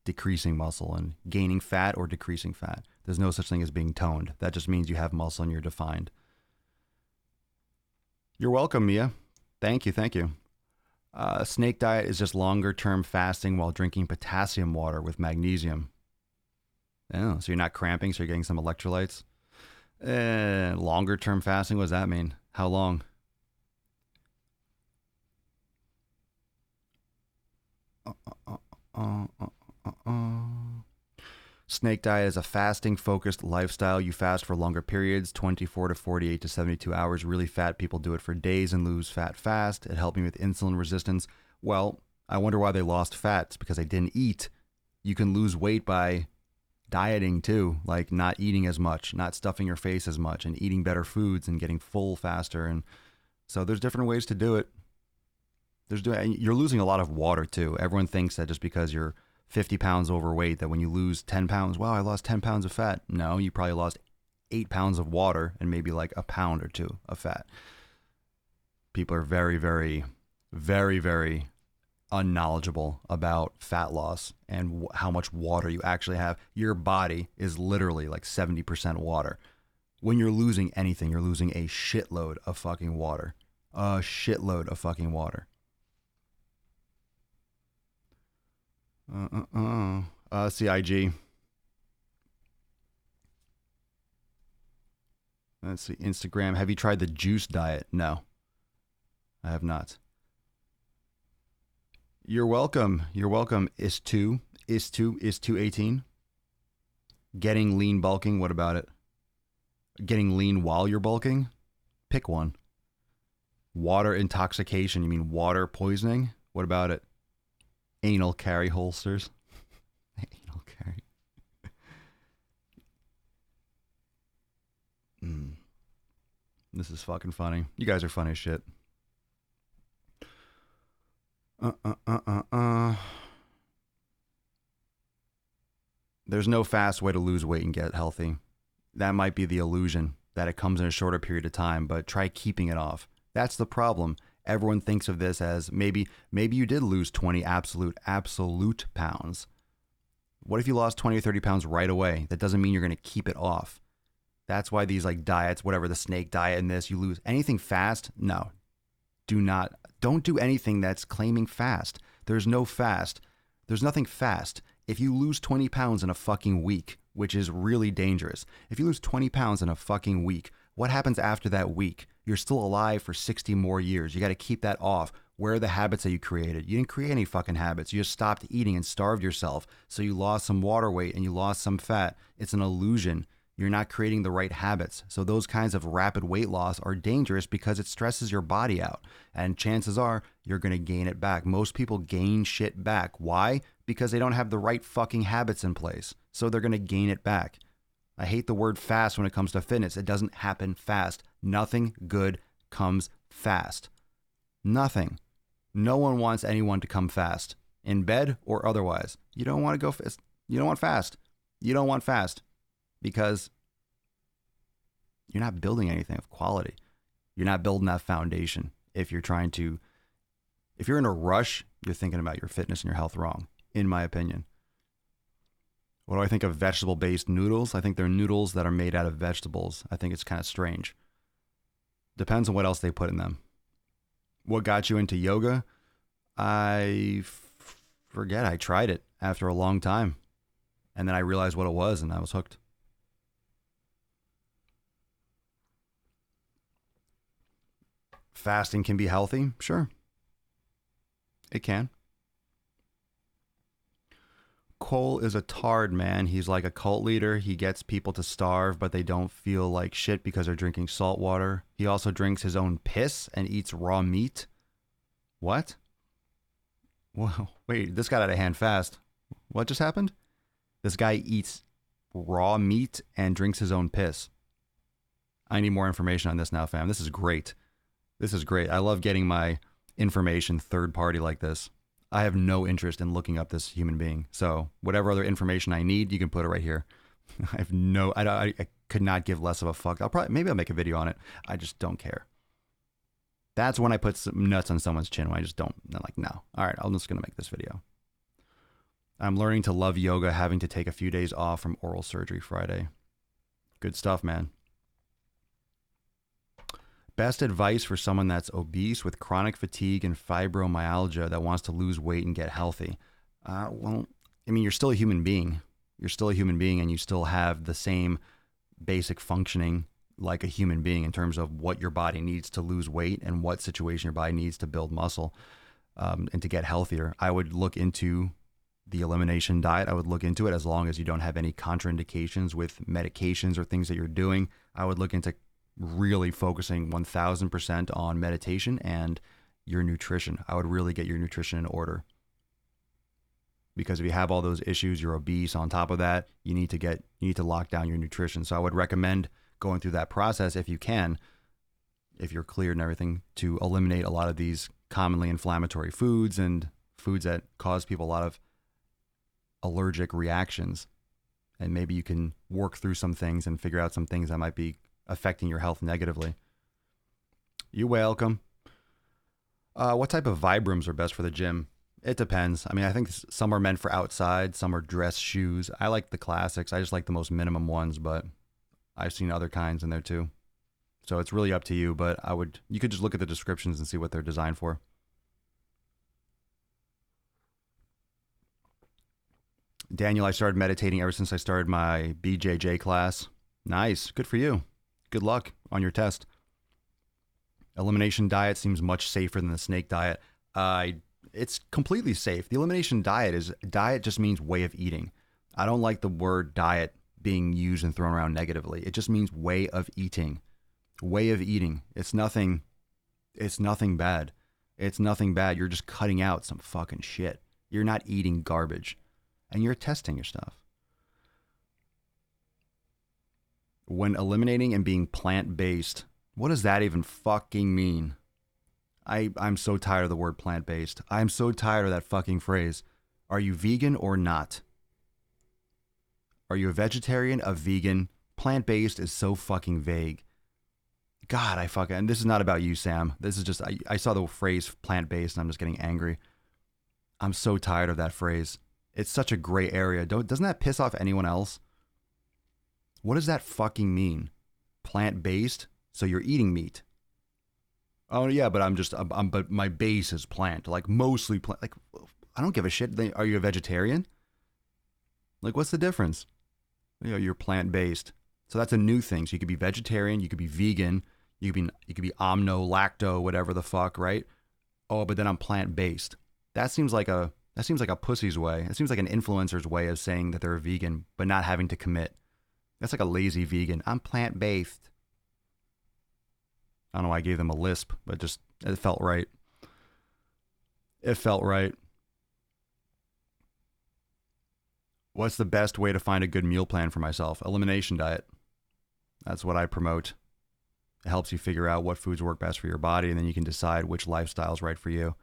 [SPEAKER 1] decreasing muscle and gaining fat or decreasing fat. There's no such thing as being toned. That just means you have muscle and you're defined. You're welcome, Mia. Thank you. Snake diet is just longer term fasting while drinking potassium water with magnesium. Oh, so you're not cramping, so you're getting some electrolytes. Longer term fasting, what does that mean? How long? Snake diet is a fasting-focused lifestyle. You fast for longer periods, 24 to 48 to 72 hours. Really fat people do it for days and lose fat fast. It helped me with insulin resistance. Well, I wonder why they lost fat. It's because they didn't eat. You can lose weight by dieting too, like not eating as much, not stuffing your face as much, and eating better foods and getting full faster. And so there's different ways to do it. You're losing a lot of water too. Everyone thinks that just because you're 50 pounds overweight, that when you lose 10 pounds, wow, I lost 10 pounds of fat. No, you probably lost 8 pounds of water and maybe like a pound or two of fat. People are very, very, very, very unknowledgeable about fat loss and how much water you actually have. Your body is literally like 70% water. When you're losing anything, you're losing a shitload of fucking water. A shitload of fucking water. CIG. Let's see. Instagram. Have you tried the juice diet? No, I have not. You're welcome. Is 218. Getting lean bulking. What about it? Getting lean while you're bulking? Pick one. Water intoxication. You mean water poisoning? What about it? Anal carry holsters. Anal carry. This is fucking funny. You guys are funny as shit. There's no fast way to lose weight and get healthy. That might be the illusion that it comes in a shorter period of time, but try keeping it off. That's the problem. Everyone thinks of this as maybe you did lose 20 absolute pounds. What if you lost 20 or 30 pounds right away? That doesn't mean you're going to keep it off. That's why these like diets, whatever, the snake diet and this, you lose anything fast. No, don't do anything that's claiming fast. There's no fast. There's nothing fast. If you lose 20 pounds in a fucking week, which is really dangerous. If you lose 20 pounds in a fucking week, what happens after that week? You're still alive for 60 more years. You got to keep that off. Where are the habits that you created? You didn't create any fucking habits. You just stopped eating and starved yourself. So you lost some water weight and you lost some fat. It's an illusion. You're not creating the right habits. So those kinds of rapid weight loss are dangerous because it stresses your body out. And chances are you're going to gain it back. Most people gain shit back. Why? Because they don't have the right fucking habits in place. So they're going to gain it back. I hate the word fast when it comes to fitness. It doesn't happen fast. Nothing good comes fast. Nothing. No one wants anyone to come fast. in bed or otherwise. You don't want to go fast. You don't want fast. You don't want fast because you're not building anything of quality. You're not building that foundation. If you're in a rush, you're thinking about your fitness and your health wrong, in my opinion. What do I think of vegetable-based noodles? I think they're noodles that are made out of vegetables. I think it's kind of strange. Depends on what else they put in them. What got you into yoga? I forget. I tried it after a long time. And then I realized what it was, and I was hooked. Fasting can be healthy? Sure. It can. Cole is a tard, man. He's like a cult leader. He gets people to starve, but they don't feel like shit because they're drinking salt water. He also drinks his own piss and eats raw meat. What? Whoa, wait, this got out of hand fast. What just happened? This guy eats raw meat and drinks his own piss. I need more information on this now, fam. This is great. This is great. I love getting my information third party like this. I have no interest in looking up this human being. So whatever other information I need, you can put it right here. I could not give less of a fuck. Maybe I'll make a video on it. I just don't care. That's when I put some nuts on someone's chin. When I just don't, I'm like, no. All right, I'm just going to make this video. I'm learning to love yoga, having to take a few days off from oral surgery Friday. Good stuff, man. Best advice for someone that's obese with chronic fatigue and fibromyalgia that wants to lose weight and get healthy. Well, I mean, you're still a human being. You're still a human being and you still have the same basic functioning like a human being in terms of what your body needs to lose weight and what situation your body needs to build muscle and to get healthier. I would look into the elimination diet. I would look into it as long as you don't have any contraindications with medications or things that you're doing. I would look into really focusing 1000% on meditation and your nutrition. I would really get your nutrition in order. Because if you have all those issues, you're obese, on top of that, you need to lock down your nutrition. So I would recommend going through that process if you can, if you're cleared and everything, to eliminate a lot of these commonly inflammatory foods and foods that cause people a lot of allergic reactions. And maybe you can work through some things and figure out some things that might be affecting your health negatively. You're welcome. What type of Vibrams are best for the gym? It depends. I mean, I think some are meant for outside, some are dress shoes. I like the classics. I just like the most minimum ones, but I've seen other kinds in there too. So it's really up to you, but you could just look at the descriptions and see what they're designed for. Daniel, I started meditating ever since I started my BJJ class. Nice. Good for you. Good luck on your test. Elimination diet seems much safer than the snake diet. It's completely safe. The elimination diet just means way of eating. I don't like the word diet being used and thrown around negatively. It just means way of eating. Way of eating. It's nothing bad. It's nothing bad. You're just cutting out some fucking shit. You're not eating garbage. And you're testing your stuff. When eliminating and being plant-based, what does that even fucking mean? I'm so tired of the word plant-based. I'm so tired of that fucking phrase. Are you vegan or not? Are you a vegetarian, a vegan? Plant-based is so fucking vague. God, and this is not about you, Sam. This is just, I saw the phrase plant-based and I'm just getting angry. I'm so tired of that phrase. It's such a gray area. Doesn't that piss off anyone else? What does that fucking mean? Plant-based? So you're eating meat. Oh yeah, but my base is plant. Like mostly plant. Like, I don't give a shit. Are you a vegetarian? Like, what's the difference? You're plant-based. So that's a new thing. So you could be vegetarian, you could be vegan, you could be omno, lacto, whatever the fuck, right? Oh, but then I'm plant-based. That seems like a pussy's way. It seems like an influencer's way of saying that they're a vegan, but not having to commit. That's like a lazy vegan. I'm plant-based. I don't know why I gave them a lisp, but it felt right. It felt right. What's the best way to find a good meal plan for myself? Elimination diet. That's what I promote. It helps you figure out what foods work best for your body, and then you can decide which lifestyle is right for you.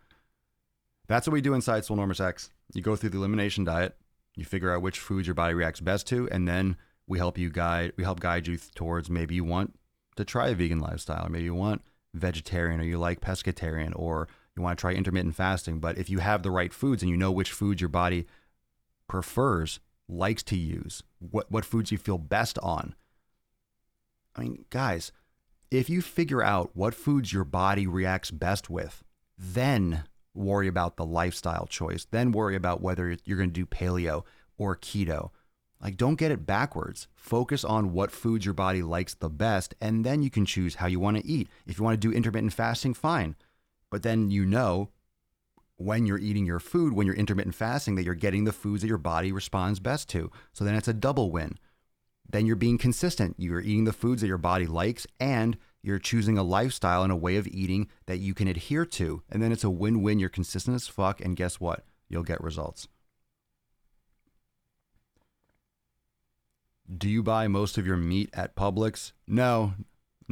[SPEAKER 1] That's what we do inside Swole Enormous X. You go through the elimination diet, you figure out which foods your body reacts best to, and then we help guide you towards maybe you want to try a vegan lifestyle, or maybe you want vegetarian, or you like pescatarian, or you want to try intermittent fasting. But if you have the right foods and you know which foods your body prefers, likes to use, what foods you feel best on. I mean, guys, if you figure out what foods your body reacts best with, then worry about the lifestyle choice. Then worry about whether you're going to do paleo or keto. Like, don't get it backwards. Focus on what foods your body likes the best, and then you can choose how you want to eat. If you want to do intermittent fasting, fine. But then you know when you're eating your food, when you're intermittent fasting, that you're getting the foods that your body responds best to. So then it's a double win. Then you're being consistent. You're eating the foods that your body likes, and you're choosing a lifestyle and a way of eating that you can adhere to. And then it's a win-win. You're consistent as fuck, and guess what? You'll get results. Do you buy most of your meat at Publix? No.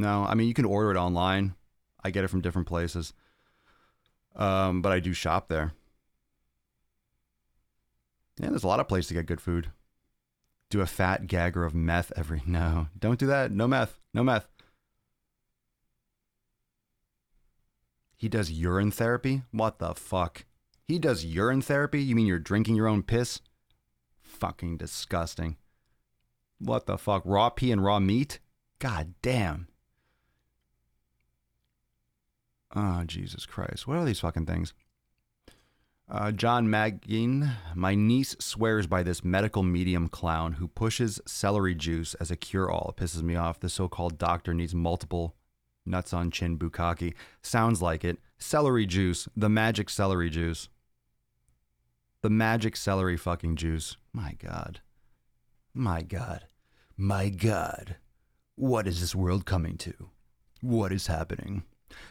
[SPEAKER 1] I mean, you can order it online. I get it from different places. But I do shop there. Yeah, there's a lot of places to get good food. Do a fat gagger of meth No, don't do that. No meth. He does urine therapy? What the fuck? He does urine therapy? You mean you're drinking your own piss? Fucking disgusting. What the fuck? Raw pee and raw meat? God damn. Oh, Jesus Christ. What are these fucking things? John Magin, my niece swears by this medical medium clown who pushes celery juice as a cure-all. It pisses me off. The so-called doctor needs multiple nuts on chin bukkake. Sounds like it. Celery juice. The magic celery juice. The magic celery fucking juice. My God. My God. My God. What is this world coming to? What is happening?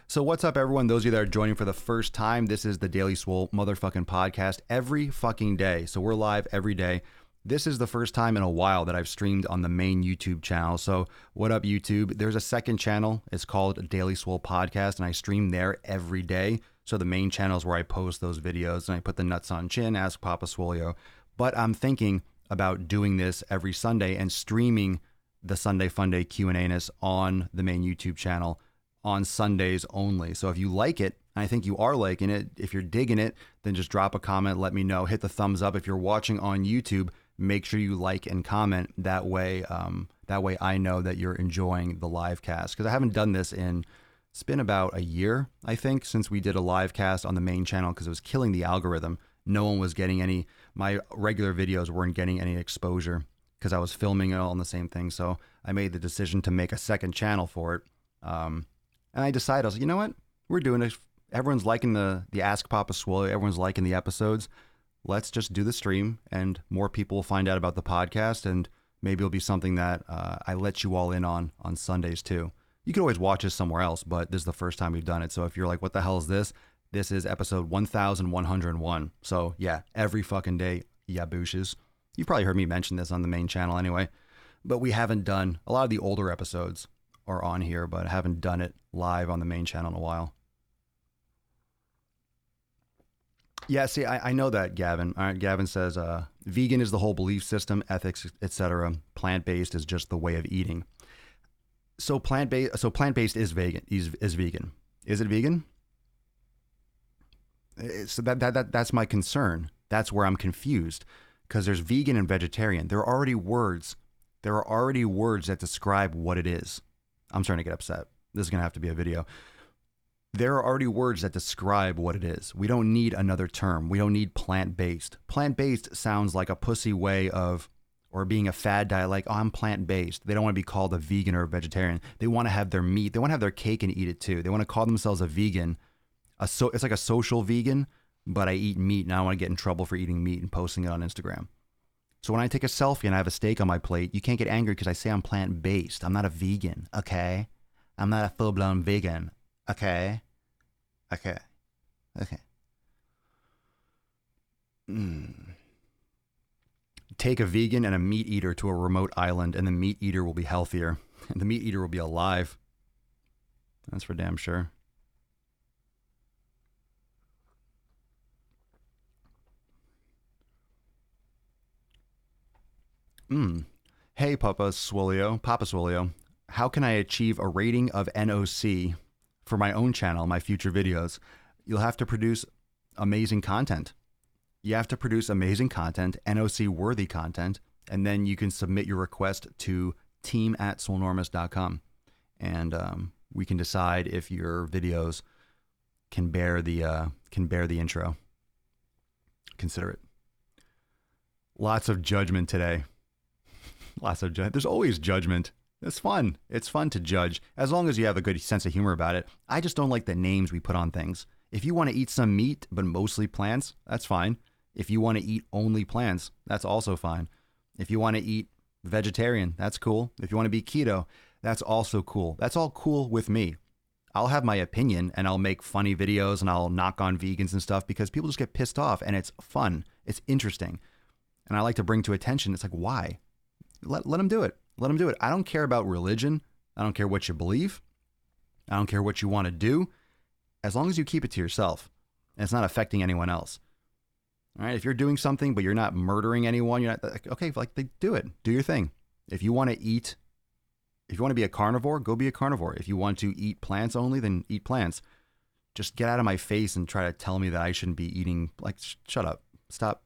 [SPEAKER 1] So what's up, everyone? Those of you that are joining for the first time, this is the Daily Swole motherfucking podcast every fucking day. So we're live every day. This is the first time in a while that I've streamed on the main YouTube channel. So what up, YouTube? There's a second channel. It's called Daily Swole Podcast, and I stream there every day. So the main channel is where I post those videos, and I put the nuts on chin, Ask Papa Swolio. But I'm thinking about doing this every Sunday and streaming the Sunday Funday Q&Anus on the main YouTube channel on Sundays only. So if you like it, and I think you are liking it, if you're digging it, then just drop a comment, let me know, hit the thumbs up. If you're watching on YouTube, make sure you like and comment. That way I know that you're enjoying the live cast, because I haven't done this it's been about a year, I think, since we did a live cast on the main channel, because it was killing the algorithm. No one was getting my regular videos weren't getting any exposure because I was filming it all on the same thing. So I made the decision to make a second channel for it. And I decided, I was like, you know what? We're doing it. Everyone's liking the Ask Papa Swole. Everyone's liking the episodes. Let's just do the stream, and more people will find out about the podcast, and maybe it'll be something that I let you all in on Sundays too. You can always watch us somewhere else, but this is the first time we've done it. So if you're like, what the hell is this? This is episode 1101. So yeah, every fucking day, yabooshes. You've probably heard me mention this on the main channel anyway, but we haven't done a lot of the older episodes are on here, but I haven't done it live on the main channel in a while. Yeah, see, I know that, Gavin. All right, Gavin says, vegan is the whole belief system, ethics, etc. Plant-based is just the way of eating. So plant-based is vegan. Is vegan. Is it vegan? So that's my concern. That's where I'm confused, because there's vegan and vegetarian. There are already words that describe what it is. I'm starting to get upset. This is going to have to be a video. There are already words that describe what it is. We don't need another term. We don't need plant-based. Plant-based sounds like a pussy way of, or being a fad diet, like, oh, I'm plant-based. They don't want to be called a vegan or a vegetarian. They want to have their meat. They want to have their cake and eat it too. They want to call themselves a vegan. It's like a social vegan, but I eat meat, and I don't want to get in trouble for eating meat and posting it on Instagram. So when I take a selfie and I have a steak on my plate, you can't get angry because I say I'm plant-based. I'm not a vegan, okay? I'm not a full-blown vegan, okay? Okay. Take a vegan and a meat eater to a remote island, and the meat eater will be healthier. And the meat eater will be alive. That's for damn sure. Hey, Papa Swolio. How can I achieve a rating of NOC for my own channel, my future videos? You'll have to produce amazing content. You have to produce amazing content, NOC-worthy content, and then you can submit your request to team@swolenormous.com. And we can decide if your videos can bear the intro. Consider it. Lots of judgment today. There's always judgment. It's fun. It's fun to judge as long as you have a good sense of humor about it. I just don't like the names we put on things. If you want to eat some meat, but mostly plants, that's fine. If you want to eat only plants, that's also fine. If you want to eat vegetarian, that's cool. If you want to be keto, that's also cool. That's all cool with me. I'll have my opinion and I'll make funny videos and I'll knock on vegans and stuff because people just get pissed off and it's fun. It's interesting. And I like to bring to attention, it's like, why? Let them do it. Let them do it. I don't care about religion. I don't care what you believe. I don't care what you want to do. As long as you keep it to yourself and it's not affecting anyone else. All right. If you're doing something, but you're not murdering anyone, you're not okay. Do it. Do your thing. If you want to eat, if you want to be a carnivore, go be a carnivore. If you want to eat plants only, then eat plants. Just get out of my face and try to tell me that I shouldn't be eating. Like, shut up. Stop.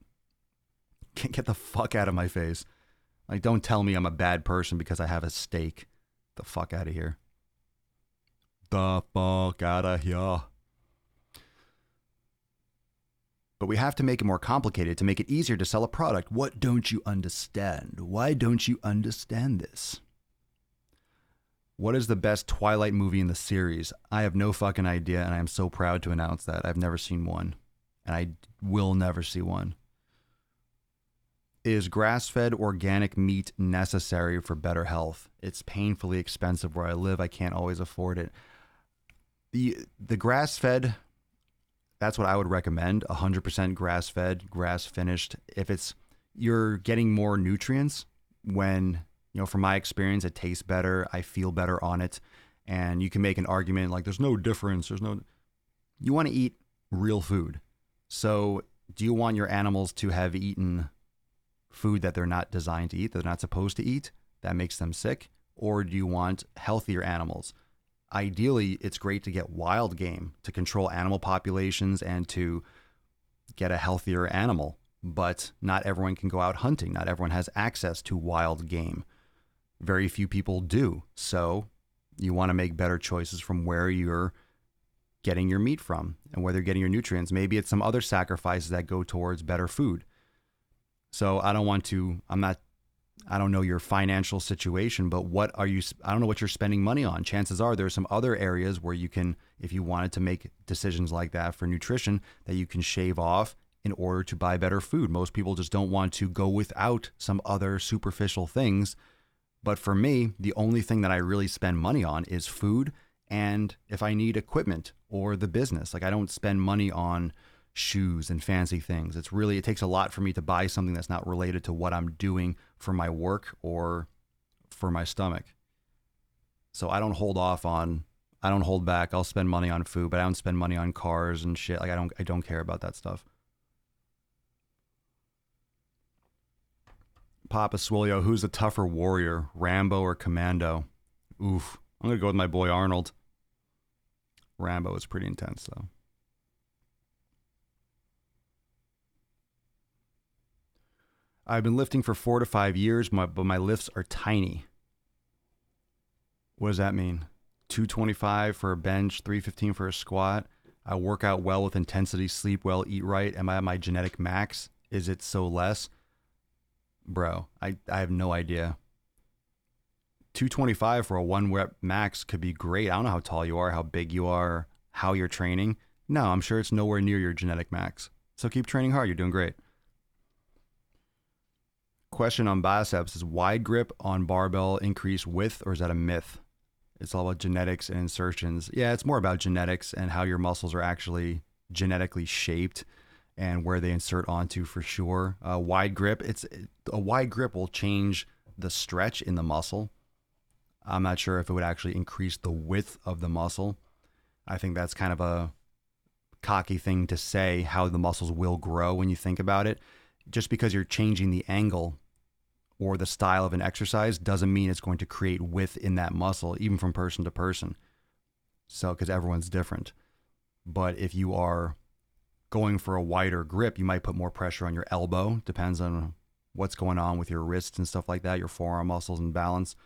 [SPEAKER 1] Get the fuck out of my face. Like, don't tell me I'm a bad person because I have a steak. The fuck out of here. The fuck out of here. But we have to make it more complicated to make it easier to sell a product. What don't you understand? Why don't you understand this? What is the best Twilight movie in the series? I have no fucking idea, and I am so proud to announce that. I've never seen one, and I will never see one. Is grass-fed organic meat necessary for better health? It's painfully expensive where I live. I can't always afford it. The grass-fed, that's what I would recommend. 100% grass-fed, grass-finished. If you're getting more nutrients when, from my experience, it tastes better. I feel better on it. And you can make an argument like there's no difference. You want to eat real food. So do you want your animals to have eaten food that they're not designed to eat, that they're not supposed to eat, that makes them sick? Or do you want healthier animals? Ideally, it's great to get wild game to control animal populations and to get a healthier animal. But not everyone can go out hunting. Not everyone has access to wild game. Very few people do. So you want to make better choices from where you're getting your meat from and where they're getting your nutrients. Maybe it's some other sacrifices that go towards better food. So I don't know your financial situation, but I don't know what you're spending money on. Chances are there's some other areas where you can, if you wanted to make decisions like that for nutrition, that you can shave off in order to buy better food. Most people just don't want to go without some other superficial things. But for me, the only thing that I really spend money on is food and if I need equipment or the business. Like, I don't spend money on shoes and fancy things. It takes a lot for me to buy something that's not related to what I'm doing for my work or for my stomach. So I don't hold back. I'll spend money on food, but I don't spend money on cars and shit. Like, I don't care about that stuff. Papa Swolio, who's the tougher warrior, Rambo or Commando? Oof. I'm going to go with my boy Arnold. Rambo is pretty intense, though. I've been lifting for 4 to 5 years, but my lifts are tiny. What does that mean? 225 for a bench, 315 for a squat. I work out well with intensity, sleep well, eat right. Am I at my genetic max? Is it so less? Bro, I have no idea. 225 for a 1 rep max could be great. I don't know how tall you are, how big you are, how you're training. No, I'm sure it's nowhere near your genetic max. So keep training hard. You're doing great. Question on biceps is wide grip on barbell increase width, or is that a myth? It's all about genetics and insertions. Yeah, it's more about genetics and how your muscles are actually genetically shaped and where they insert onto for sure. Wide grip, a wide grip will change the stretch in the muscle. I'm not sure if it would actually increase the width of the muscle. I think that's kind of a cocky thing to say, how the muscles will grow when you think about it. Just because you're changing the angle or the style of an exercise doesn't mean it's going to create width in that muscle, even from person to person. So, because everyone's different. But if you are going for a wider grip, you might put more pressure on your elbow. Depends on what's going on with your wrists and stuff like that, your forearm muscles and balance.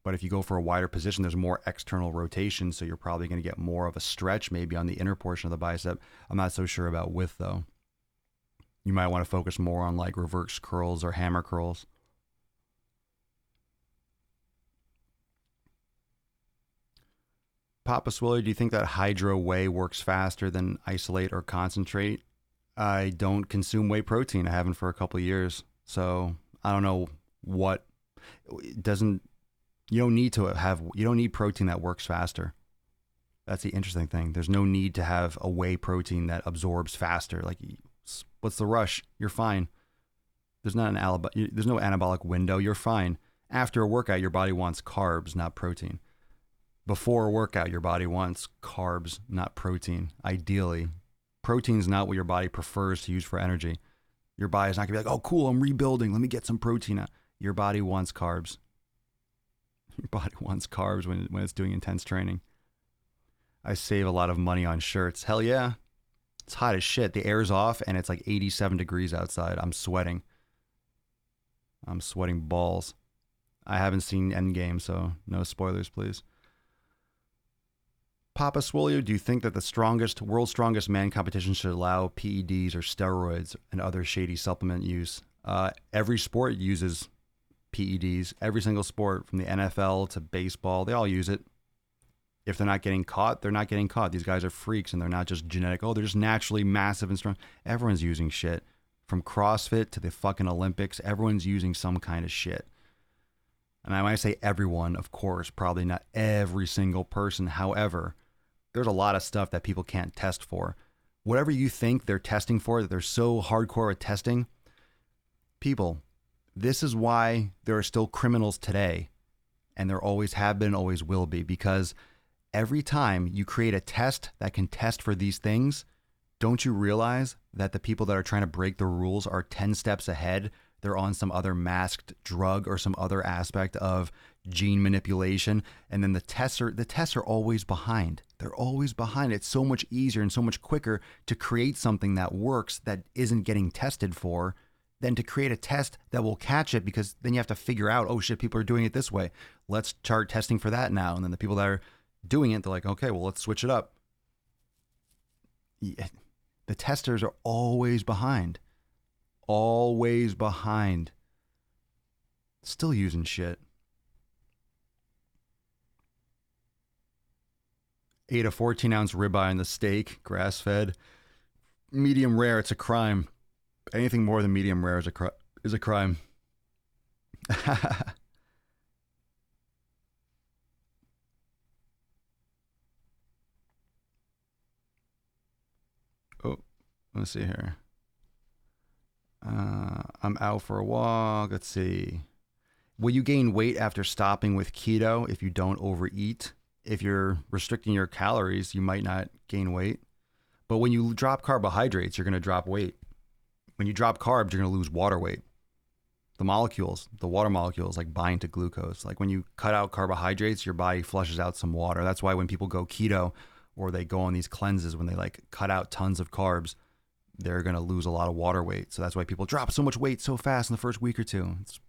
[SPEAKER 1] But if you go for a wider position, there's more external rotation, so you're probably going to get more of a stretch maybe on the inner portion of the bicep. I'm not so sure about width, though. You might want to focus more on like reverse curls or hammer curls. Papa Swole, do you think that hydro whey works faster than isolate or concentrate? I don't consume whey protein. I haven't for a couple of years. So I don't know what it doesn't. You don't need protein that works faster. That's the interesting thing. There's no need to have a whey protein that absorbs faster. Like, what's the rush? You're fine. There's no anabolic window. You're fine. After a workout, your body wants carbs, not protein. Before a workout, your body wants carbs, not protein. Ideally, protein's not what your body prefers to use for energy. Your body's not gonna be like, oh, cool, I'm rebuilding. Let me get some protein out. Your body wants carbs. Your body wants carbs when it's doing intense training. I save a lot of money on shirts. Hell yeah. It's hot as shit. The air's off and it's like 87 degrees outside. I'm sweating. I'm sweating balls. I haven't seen Endgame, so no spoilers, please. Papa Swolio, do you think that the world's strongest man competition should allow PEDs or steroids and other shady supplement use? Every sport uses PEDs. Every single sport, from the NFL to baseball, they all use it. If they're not getting caught, they're not getting caught. These guys are freaks and they're not just genetic. Oh, they're just naturally massive and strong. Everyone's using shit. From CrossFit to the fucking Olympics, everyone's using some kind of shit. And when I say everyone, of course, probably not every single person. However, there's a lot of stuff that people can't test for. Whatever you think they're testing for, that they're so hardcore at testing, people, this is why there are still criminals today, and there always have been, always will be, because every time you create a test that can test for these things, don't you realize that the people that are trying to break the rules are 10 steps ahead? They're on some other masked drug or some other aspect of gene manipulation, and then the tests are always behind. They're always behind. It's so much easier and so much quicker to create something that works that isn't getting tested for than to create a test that will catch it, because then you have to figure out, oh shit, people are doing it this way. Let's start testing for that now. And then the people that are doing it, they're like, okay, well, let's switch it up. Yeah, the testers are always behind. Always behind. Still using shit. Ate a 14-ounce ribeye on the steak, grass-fed. Medium rare, it's a crime. Anything more than medium rare is a crime. Oh, let's see here. I'm out for a walk. Let's see. Will you gain weight after stopping with keto if you don't overeat? If you're restricting your calories, you might not gain weight. But when you drop carbohydrates, you're going to drop weight. When you drop carbs, you're going to lose water weight. The water molecules like bind to glucose. Like when you cut out carbohydrates, your body flushes out some water. That's why when people go keto or they go on these cleanses, when they like cut out tons of carbs, they're going to lose a lot of water weight. So that's why people drop so much weight so fast in the first week or two. It's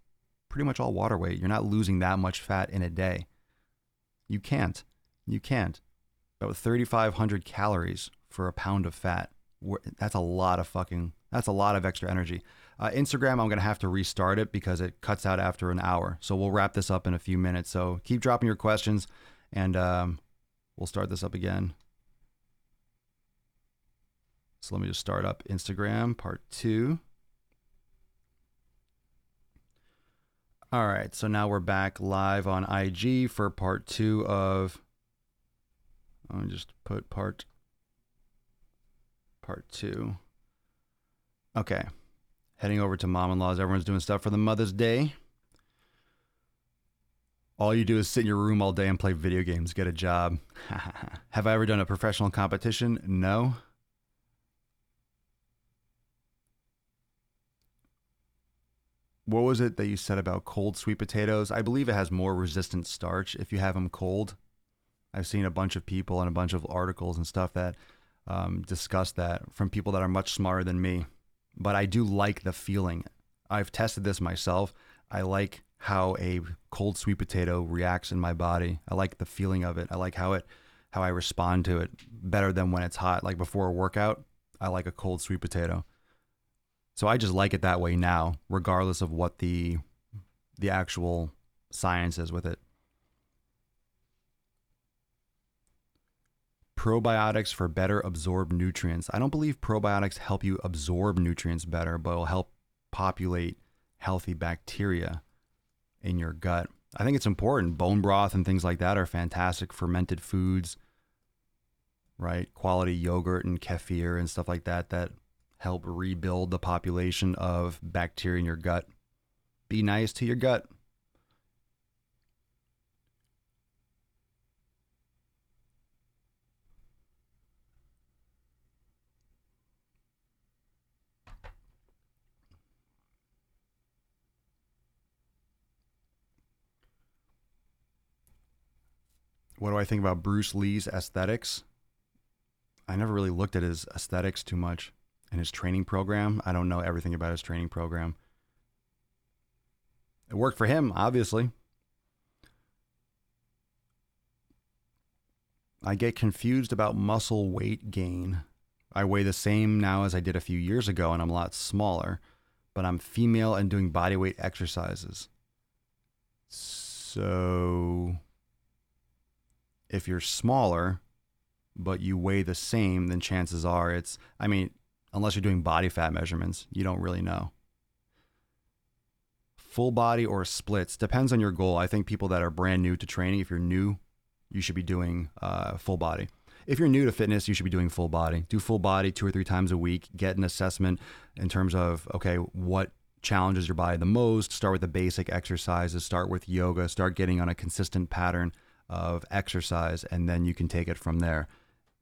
[SPEAKER 1] pretty much all water weight. You're not losing that much fat in a day. You can't. About 3,500 calories for a pound of fat. That's a lot of extra energy. Instagram, I'm going to have to restart it because it cuts out after an hour. So we'll wrap this up in a few minutes. So keep dropping your questions and we'll start this up again. So let me just start up Instagram part 2. All right, so now we're back live on IG for part 2 of, let me just put part 2. Okay, heading over to mom-in-laws. Everyone's doing stuff for the Mother's Day. All you do is sit in your room all day and play video games. Get a job. Have I ever done a professional competition? No. What was it that you said about cold sweet potatoes? I believe it has more resistant starch if you have them cold. I've seen a bunch of people and a bunch of articles and stuff that discuss that from people that are much smarter than me. But I do like the feeling. I've tested this myself. I like how a cold sweet potato reacts in my body. I like the feeling of it. I like how I respond to it better than when it's hot. Like before a workout, I like a cold sweet potato. So I just like it that way now, regardless of what the actual science is with it. Probiotics for better absorb nutrients. I don't believe probiotics help you absorb nutrients better, but it'll help populate healthy bacteria in your gut. I think it's important. Bone broth and things like that are fantastic. Fermented foods, right? Quality yogurt and kefir and stuff like that that help rebuild the population of bacteria in your gut. Be nice to your gut. What do I think about Bruce Lee's aesthetics? I never really looked at his aesthetics too much in his training program. I don't know everything about his training program. It worked for him, obviously. I get confused about muscle weight gain. I weigh the same now as I did a few years ago, and I'm a lot smaller, but I'm female and doing bodyweight exercises. So if you're smaller, but you weigh the same, then chances are unless you're doing body fat measurements, you don't really know. Full body or splits, depends on your goal. I think people that are brand new to training, if you're new, you should be doing full body. If you're new to fitness, you should be doing full body. Do full body 2 or 3 times a week. Get an assessment in terms of, okay, what challenges your body the most. Start with the basic exercises. Start with yoga. Start getting on a consistent pattern of exercise, and then you can take it from there.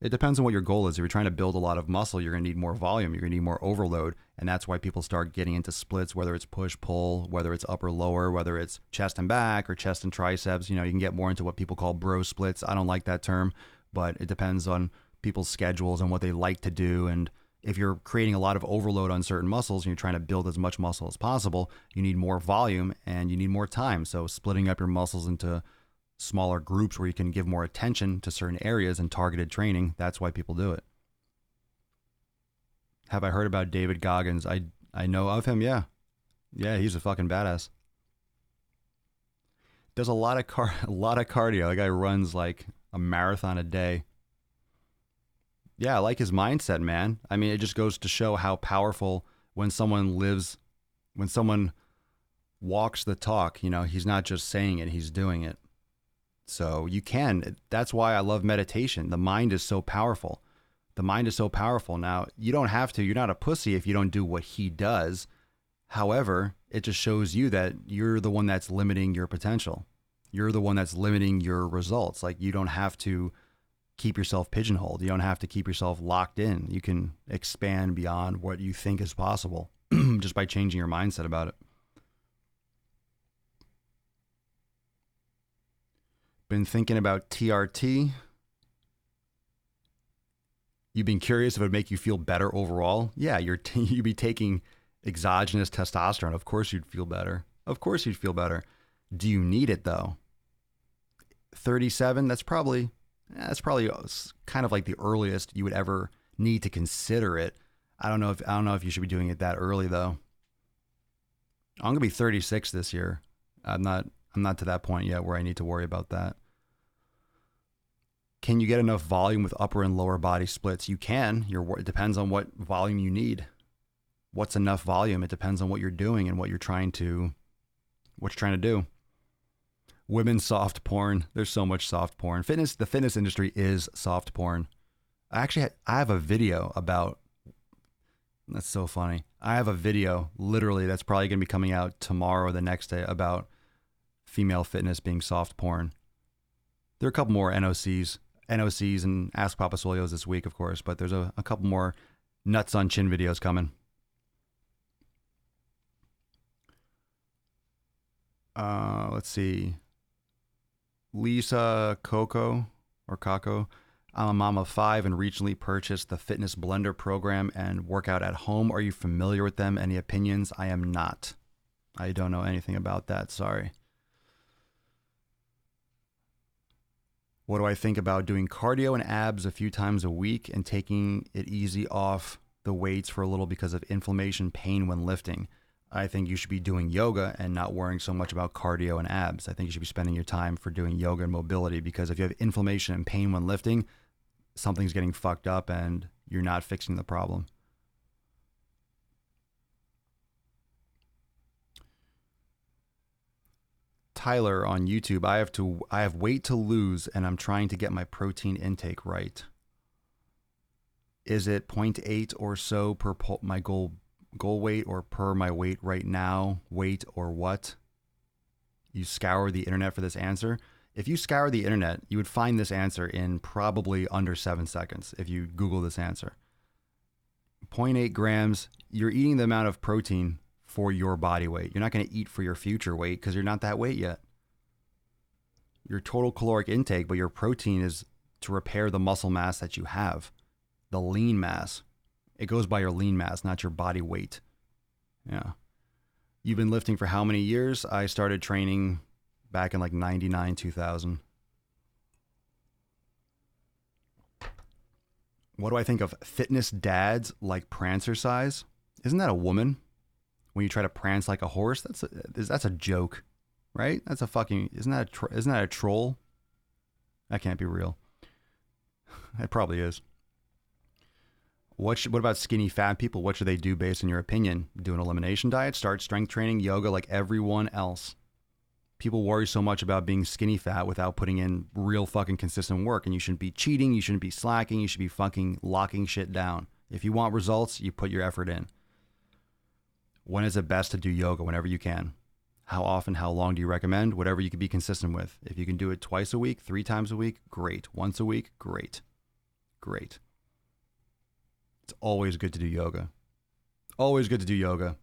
[SPEAKER 1] It depends on what your goal is. If you're trying to build a lot of muscle, you're going to need more volume. You're going to need more overload. And that's why people start getting into splits, whether it's push, pull, whether it's upper, lower, whether it's chest and back or chest and triceps. You can get more into what people call bro splits. I don't like that term, but it depends on people's schedules and what they like to do. And if you're creating a lot of overload on certain muscles and you're trying to build as much muscle as possible, you need more volume and you need more time. So splitting up your muscles into smaller groups where you can give more attention to certain areas and targeted training, that's why people do it. Have I heard about David Goggins? I know of him, yeah. Yeah, he's a fucking badass. Does a lot of cardio. The guy runs like a marathon a day. Yeah, I like his mindset, man. I mean, it just goes to show how powerful when someone walks the talk, he's not just saying it, he's doing it. So that's why I love meditation. The mind is so powerful. Now, you don't have to, you're not a pussy if you don't do what he does. However, it just shows you that you're the one that's limiting your potential. You're the one that's limiting your results. Like, you don't have to keep yourself pigeonholed. You don't have to keep yourself locked in. You can expand beyond what you think is possible just by changing your mindset about it. Been thinking about TRT. You've been curious if it would make you feel better overall. Yeah, you'd be taking exogenous testosterone. Of course you'd feel better. Do you need it though? 37, that's probably kind of like the earliest you would ever need to consider it. I don't know if you should be doing it that early though. I'm going to be 36 this year. I'm not to that point yet where I need to worry about that. Can you get enough volume with upper and lower body splits? You can. It depends on what volume you need. What's enough volume? It depends on what you're doing and what you're trying to do. Women's soft porn. There's so much soft porn. The fitness industry is soft porn. I have a video about, that's so funny. I have a video literally that's probably going to be coming out tomorrow or the next day about female fitness being soft porn. There are a couple more NOCs and Ask Papa Swolios this week, of course, but there's a couple more nuts on chin videos coming. Let's see. Lisa Coco or Kako. I'm a mom of 5 and recently purchased the Fitness Blender program and workout at home. Are you familiar with them? Any opinions? I am not. I don't know anything about that. Sorry. What do I think about doing cardio and abs a few times a week and taking it easy off the weights for a little because of inflammation, pain when lifting? I think you should be doing yoga and not worrying so much about cardio and abs. I think you should be spending your time for doing yoga and mobility, because if you have inflammation and pain when lifting, something's getting fucked up and you're not fixing the problem. Tyler on YouTube, I have weight to lose and I'm trying to get my protein intake right. Is it 0.8 or so per my goal weight, or per my weight right now, weight, or what? You scour the internet for this answer. If you scour the internet, you would find this answer in probably under 7 seconds if you Google this answer. 0.8 grams, you're eating the amount of protein for your body weight. You're not going to eat for your future weight because you're not that weight yet. Your total caloric intake, but your protein is to repair the muscle mass that you have, the lean mass. It goes by your lean mass, not your body weight. Yeah. You've been lifting for how many years? I started training back in like 99, 2000. What do I think of fitness dads like prancercise? Isn't that a woman? When you try to prance like a horse, that's a joke, right? That's a fucking, isn't that a troll? That can't be real. It probably is. What about skinny fat people? What should they do based on your opinion? Do an elimination diet, start strength training, yoga like everyone else. People worry so much about being skinny fat without putting in real fucking consistent work. And you shouldn't be cheating. You shouldn't be slacking. You should be fucking locking shit down. If you want results, you put your effort in. When is it best to do yoga? Whenever you can. How often, how long do you recommend? Whatever you can be consistent with. If you can do it twice a week, 3 times a week, great. Once a week, great. Great. It's always good to do yoga. Always good to do yoga.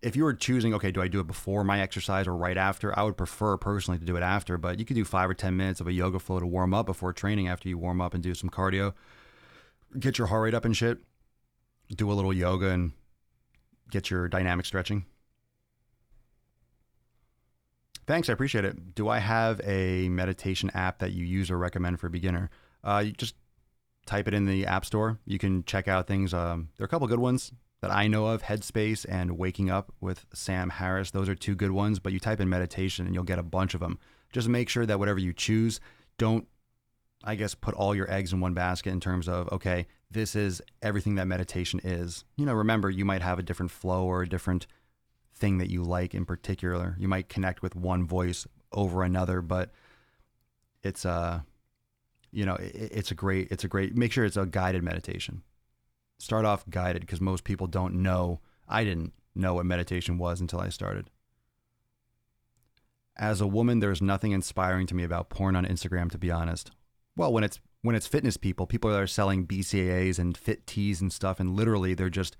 [SPEAKER 1] If you were choosing, okay, do I do it before my exercise or right after? I would prefer personally to do it after, but you could do 5 or 10 minutes of a yoga flow to warm up before training after you warm up and do some cardio. Get your heart rate up and shit. Do a little yoga and get your dynamic stretching. Thanks, I appreciate it. Do I have a meditation app that you use or recommend for a beginner? You just type it in the App Store. You can check out things. There are a couple good ones that I know of, Headspace and Waking Up with Sam Harris. Those are 2 good ones, but you type in meditation and you'll get a bunch of them. Just make sure that whatever you choose, don't, I guess, put all your eggs in one basket in terms of, okay, this is everything that meditation is. You know, remember, you might have a different flow or a different thing that you like in particular. You might connect with one voice over another, but it's you know, it's a great, make sure it's a guided meditation. Start off guided, because most people don't know. I didn't know what meditation was until I started. As a woman, there's nothing inspiring to me about porn on Instagram, to be honest. Well, when it's fitness people are selling BCAAs and fit tees and stuff, and literally they're just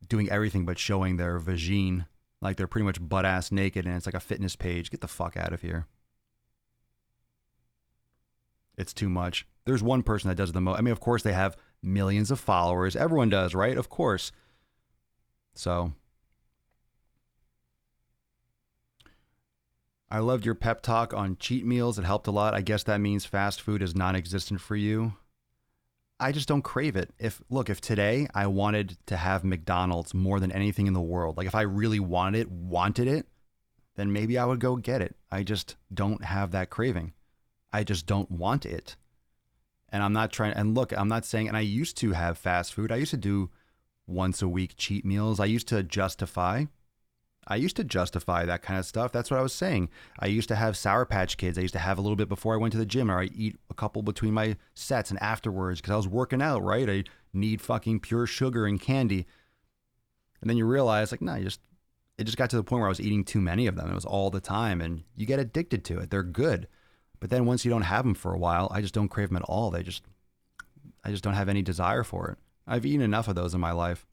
[SPEAKER 1] doing everything but showing their vagine. Like they're pretty much butt-ass naked, and it's like a fitness page. Get the fuck out of here. It's too much. There's one person that does the most. I mean, of course, they have millions of followers. Everyone does, right? Of course. So, I loved your pep talk on cheat meals. It helped a lot. I guess that means fast food is non-existent for you. I just don't crave it. If today I wanted to have McDonald's more than anything in the world, like if I really wanted it, then maybe I would go get it. I just don't have that craving. I just don't want it. And I'm not trying, and look, I'm not saying, and I used to have fast food. I used to do once a week cheat meals. I used to justify that kind of stuff. That's what I was saying. I used to have Sour Patch Kids. I used to have a little bit before I went to the gym, or I eat a couple between my sets and afterwards because I was working out, right? I need fucking pure sugar and candy. And then you realize, like, no, it just got to the point where I was eating too many of them. It was all the time, and you get addicted to it. They're good. But then once you don't have them for a while, I just don't crave them at all. I just don't have any desire for it. I've eaten enough of those in my life.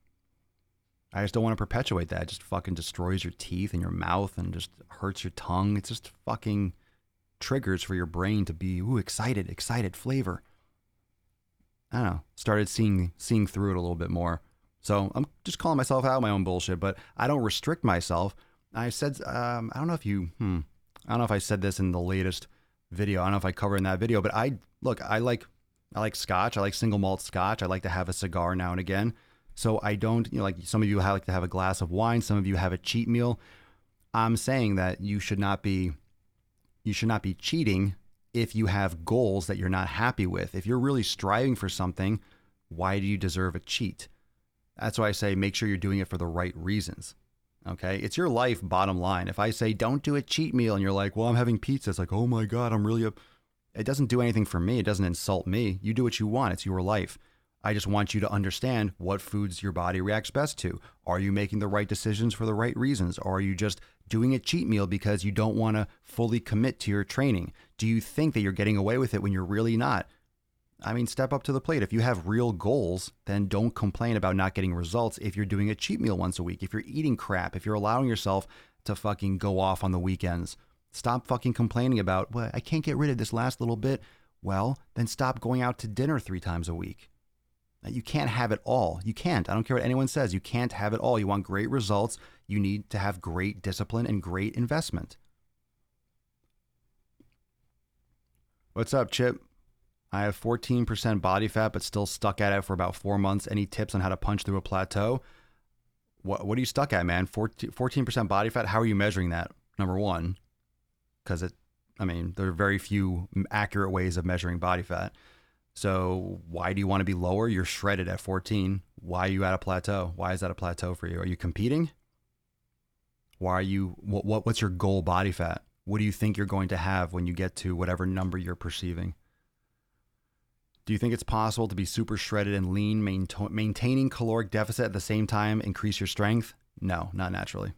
[SPEAKER 1] I just don't want to perpetuate that. It just fucking destroys your teeth and your mouth and just hurts your tongue. It's just fucking triggers for your brain to be excited flavor. I don't know. Started seeing through it a little bit more. So I'm just calling myself out on my own bullshit, but I don't restrict myself. I said, I don't know if I said this in the latest video. I don't know if I covered in that video, but I like scotch. I like single malt scotch. I like to have a cigar now and again. So I don't, like some of you like to have a glass of wine. Some of you have a cheat meal. I'm saying that you should not be cheating if you have goals that you're not happy with. If you're really striving for something, why do you deserve a cheat? That's why I say make sure you're doing it for the right reasons. Okay? It's your life, bottom line. If I say don't do a cheat meal and you're like, well, I'm having pizza, it's like, oh my God, it doesn't do anything for me. It doesn't insult me. You do what you want. It's your life. I just want you to understand what foods your body reacts best to. Are you making the right decisions for the right reasons? Or are you just doing a cheat meal because you don't want to fully commit to your training? Do you think that you're getting away with it when you're really not? I mean, step up to the plate. If you have real goals, then don't complain about not getting results if you're doing a cheat meal once a week, if you're eating crap, if you're allowing yourself to fucking go off on the weekends. Stop fucking complaining about, well, I can't get rid of this last little bit. Well, then stop going out to dinner 3 times a week. You can't have it all. You can't. I don't care what anyone says. You can't have it all. You want great results. You need to have great discipline and great investment. What's up, Chip? I have 14% body fat, but still stuck at it for about 4 months. Any tips on how to punch through a plateau? What are you stuck at, man? 14% body fat? How are you measuring that? Number one, because there are very few accurate ways of measuring body fat. So why do you want to be lower? You're shredded at 14. Why are you at a plateau? Why is that a plateau for you? Are you competing? Why are you? What's your goal body fat? What do you think you're going to have when you get to whatever number you're perceiving? Do you think it's possible to be super shredded and lean, maintaining caloric deficit at the same time, increase your strength? No, not naturally.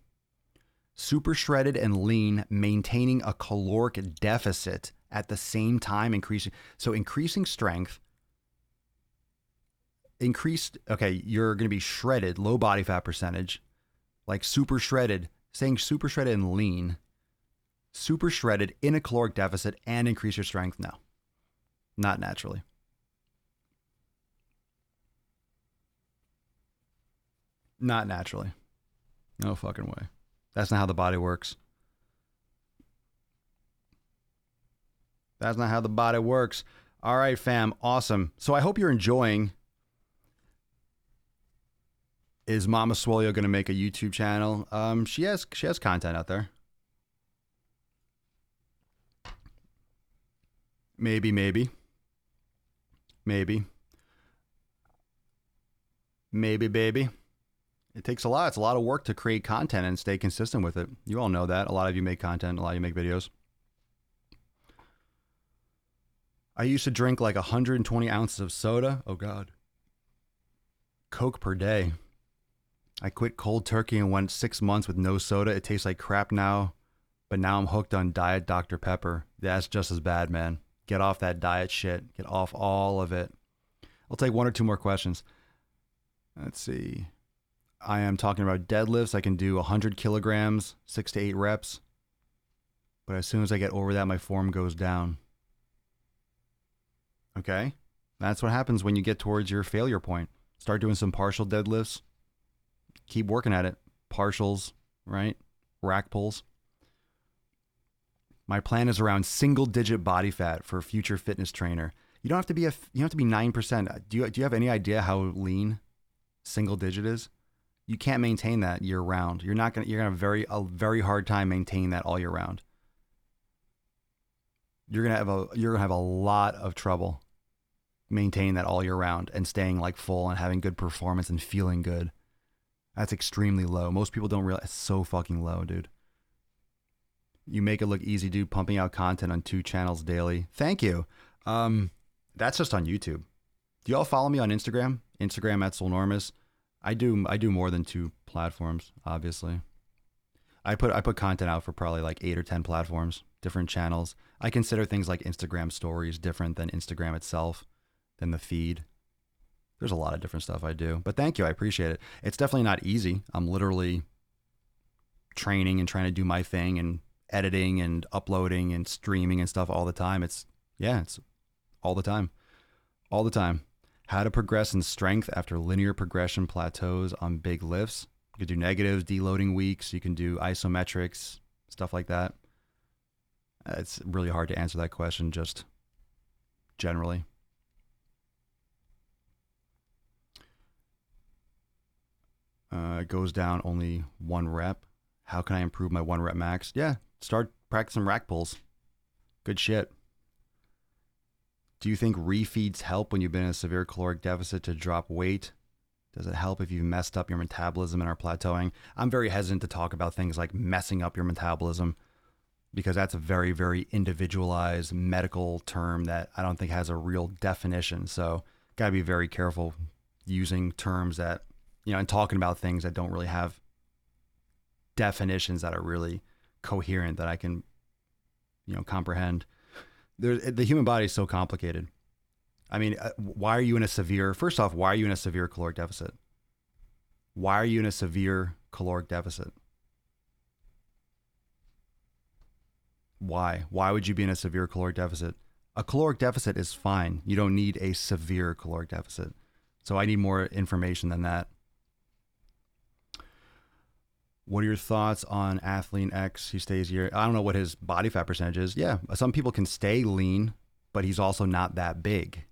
[SPEAKER 1] Super shredded and lean, maintaining a caloric deficit at the same time, increasing strength, you're going to be shredded, low body fat percentage, like super shredded, saying super shredded and lean, super shredded in a caloric deficit and increase your strength? No, not naturally. Not naturally. No fucking way. That's not how the body works. That's not how the body works. All right, fam. Awesome. So I hope you're enjoying. Is Mama Swole going to make a YouTube channel? She has content out there. Maybe. Maybe, baby. It takes a lot. It's a lot of work to create content and stay consistent with it. You all know that. A lot of you make content. A lot of you make videos. I used to drink like 120 ounces of soda. Oh, God. Coke per day. I quit cold turkey and went 6 months with no soda. It tastes like crap now, but now I'm hooked on Diet Dr. Pepper. That's just as bad, man. Get off that diet shit. Get off all of it. I'll take 1 or 2 more questions. Let's see. I am talking about deadlifts. I can do 100 kilograms, 6 to 8 reps. But as soon as I get over that, my form goes down. Okay? That's what happens when you get towards your failure point. Start doing some partial deadlifts. Keep working at it. Partials, right? Rack pulls. My plan is around single-digit body fat for a future fitness trainer. You don't have to be 9%. Do you have any idea how lean single-digit is? You can't maintain that year round. You're gonna have a very hard time maintaining that all year round. You're gonna have a lot of trouble maintaining that all year round and staying like full and having good performance and feeling good. That's extremely low. Most people don't realize it's so fucking low, dude. You make it look easy, dude, pumping out content on 2 channels daily. Thank you. That's just on YouTube. Do y'all follow me on Instagram? Instagram at Swolenormous. I do more than 2 platforms, obviously. I put content out for probably like 8 or 10 platforms, different channels. I consider things like Instagram stories different than Instagram itself, than the feed. There's a lot of different stuff I do, but thank you. I appreciate it. It's definitely not easy. I'm literally training and trying to do my thing and editing and uploading and streaming and stuff all the time. It's all the time, all the time. How to progress in strength after linear progression plateaus on big lifts. You can do negatives, deloading weeks. You can do isometrics, stuff like that. It's really hard to answer that question just generally. It goes down only 1 rep. How can I improve my 1 rep max? Yeah, start practicing rack pulls. Good shit. Do you think refeeds help when you've been in a severe caloric deficit to drop weight? Does it help if you've messed up your metabolism and are plateauing? I'm very hesitant to talk about things like messing up your metabolism because that's a very, very individualized medical term that I don't think has a real definition. So got to be very careful using terms that, and talking about things that don't really have definitions that are really coherent that I can, comprehend. The human body is so complicated. I mean, why are you in a severe caloric deficit? Why are you in a severe caloric deficit? Why? Why would you be in a severe caloric deficit? A caloric deficit is fine. You don't need a severe caloric deficit. So I need more information than that. What are your thoughts on Athlean-X? He stays here. I don't know what his body fat percentage is. Yeah, some people can stay lean, but he's also not that big.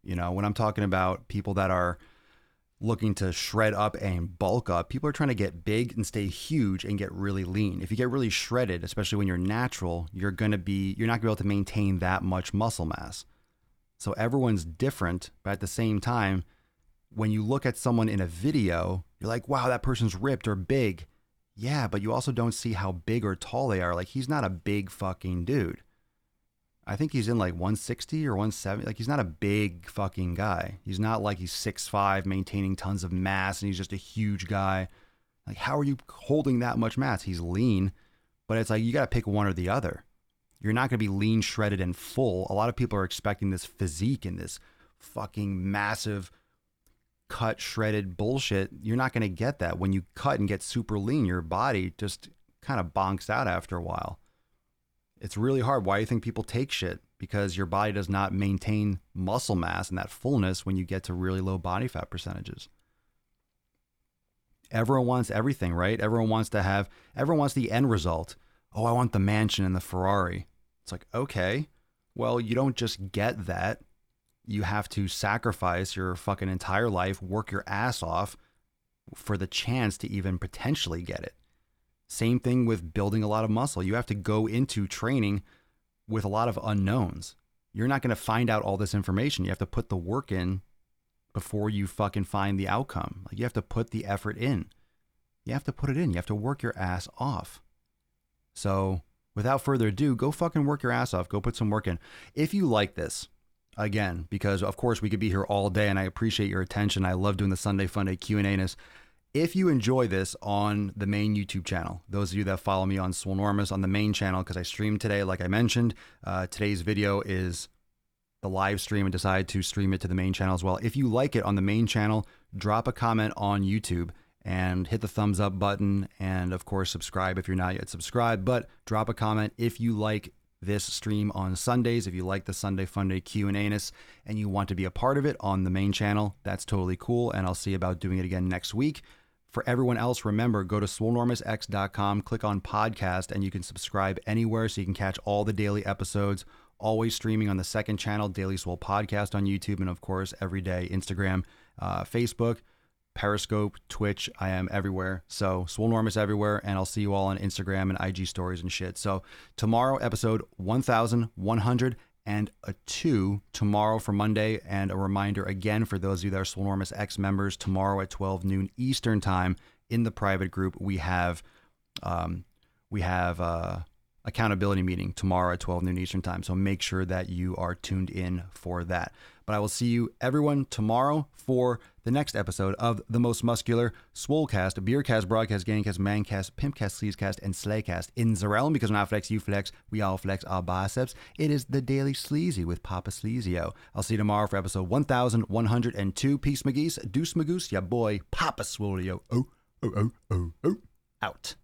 [SPEAKER 1] When I'm talking about people that are looking to shred up and bulk up, people are trying to get big and stay huge and get really lean. If you get really shredded, especially when you're not going to be able to maintain that much muscle mass. So everyone's different, but at the same time, when you look at someone in a video, you're like, wow, that person's ripped or big. Yeah, but you also don't see how big or tall they are. Like, he's not a big fucking dude. I think he's in like 160 or 170. Like, he's not a big fucking guy. He's not like he's 6'5", maintaining tons of mass, and he's just a huge guy. Like, how are you holding that much mass? He's lean, but it's like, you got to pick one or the other. You're not going to be lean, shredded, and full. A lot of people are expecting this physique and this fucking massive cut, shredded bullshit. You're not going to get that. When you cut and get super lean, your body just kind of bonks out after a while. It's really hard. Why do you think people take shit? Because your body does not maintain muscle mass and that fullness when you get to really low body fat percentages. Everyone wants everything, right? Everyone wants the end result. Oh, I want the mansion and the Ferrari. It's like, okay, well, you don't just get that. You have to sacrifice your fucking entire life, work your ass off for the chance to even potentially get it. Same thing with building a lot of muscle. You have to go into training with a lot of unknowns. You're not going to find out all this information. You have to put the work in before you fucking find the outcome. Like, you have to put the effort in. You have to put it in. You have to work your ass off. So without further ado, go fucking work your ass off. Go put some work in. If you like this, again, because of course we could be here all day and I appreciate your attention. I love doing the Sunday Funday Q&Anus. If you enjoy this on the main YouTube channel, those of you that follow me on Swolenormous on the main channel, because I streamed today, like I mentioned, today's video is the live stream and decided to stream it to the main channel as well. If you like it on the main channel, drop a comment on YouTube and hit the thumbs up button. And of course, subscribe if you're not yet subscribed, but drop a comment if you like this stream on Sundays. If you like the Sunday Funday Q&Anus and you want to be a part of it on the main channel, that's totally cool. And I'll see about doing it again next week. For everyone else, remember, go to swolenormousx.com, click on podcast, and you can subscribe anywhere so you can catch all the daily episodes. Always streaming on the second channel, Daily Swole Podcast on YouTube, and of course, every day, Instagram, Facebook, Periscope, Twitch. I am everywhere. So Swolenormous everywhere, and I'll see you all on Instagram and IG stories and shit. So tomorrow, episode 1102, tomorrow for Monday, and a reminder again for those of you that are Swolenormous X members, tomorrow at 12 noon Eastern time in the private group, we have accountability meeting tomorrow at 12 noon Eastern time. So make sure that you are tuned in for that. But I will see you, everyone, tomorrow for the next episode of the most muscular Swolecast, Beercast, Broadcast, Gangcast, Mancast, Pimpcast, Sleazecast, and Slaycast in the realm, because when I flex, you flex, we all flex our biceps. It is the Daily Sleazy with Papa Sleazio. I'll see you tomorrow for episode 1102. Peace, McGeese. Deuce, Magoose. Ya boy, Papa Swolio. Out.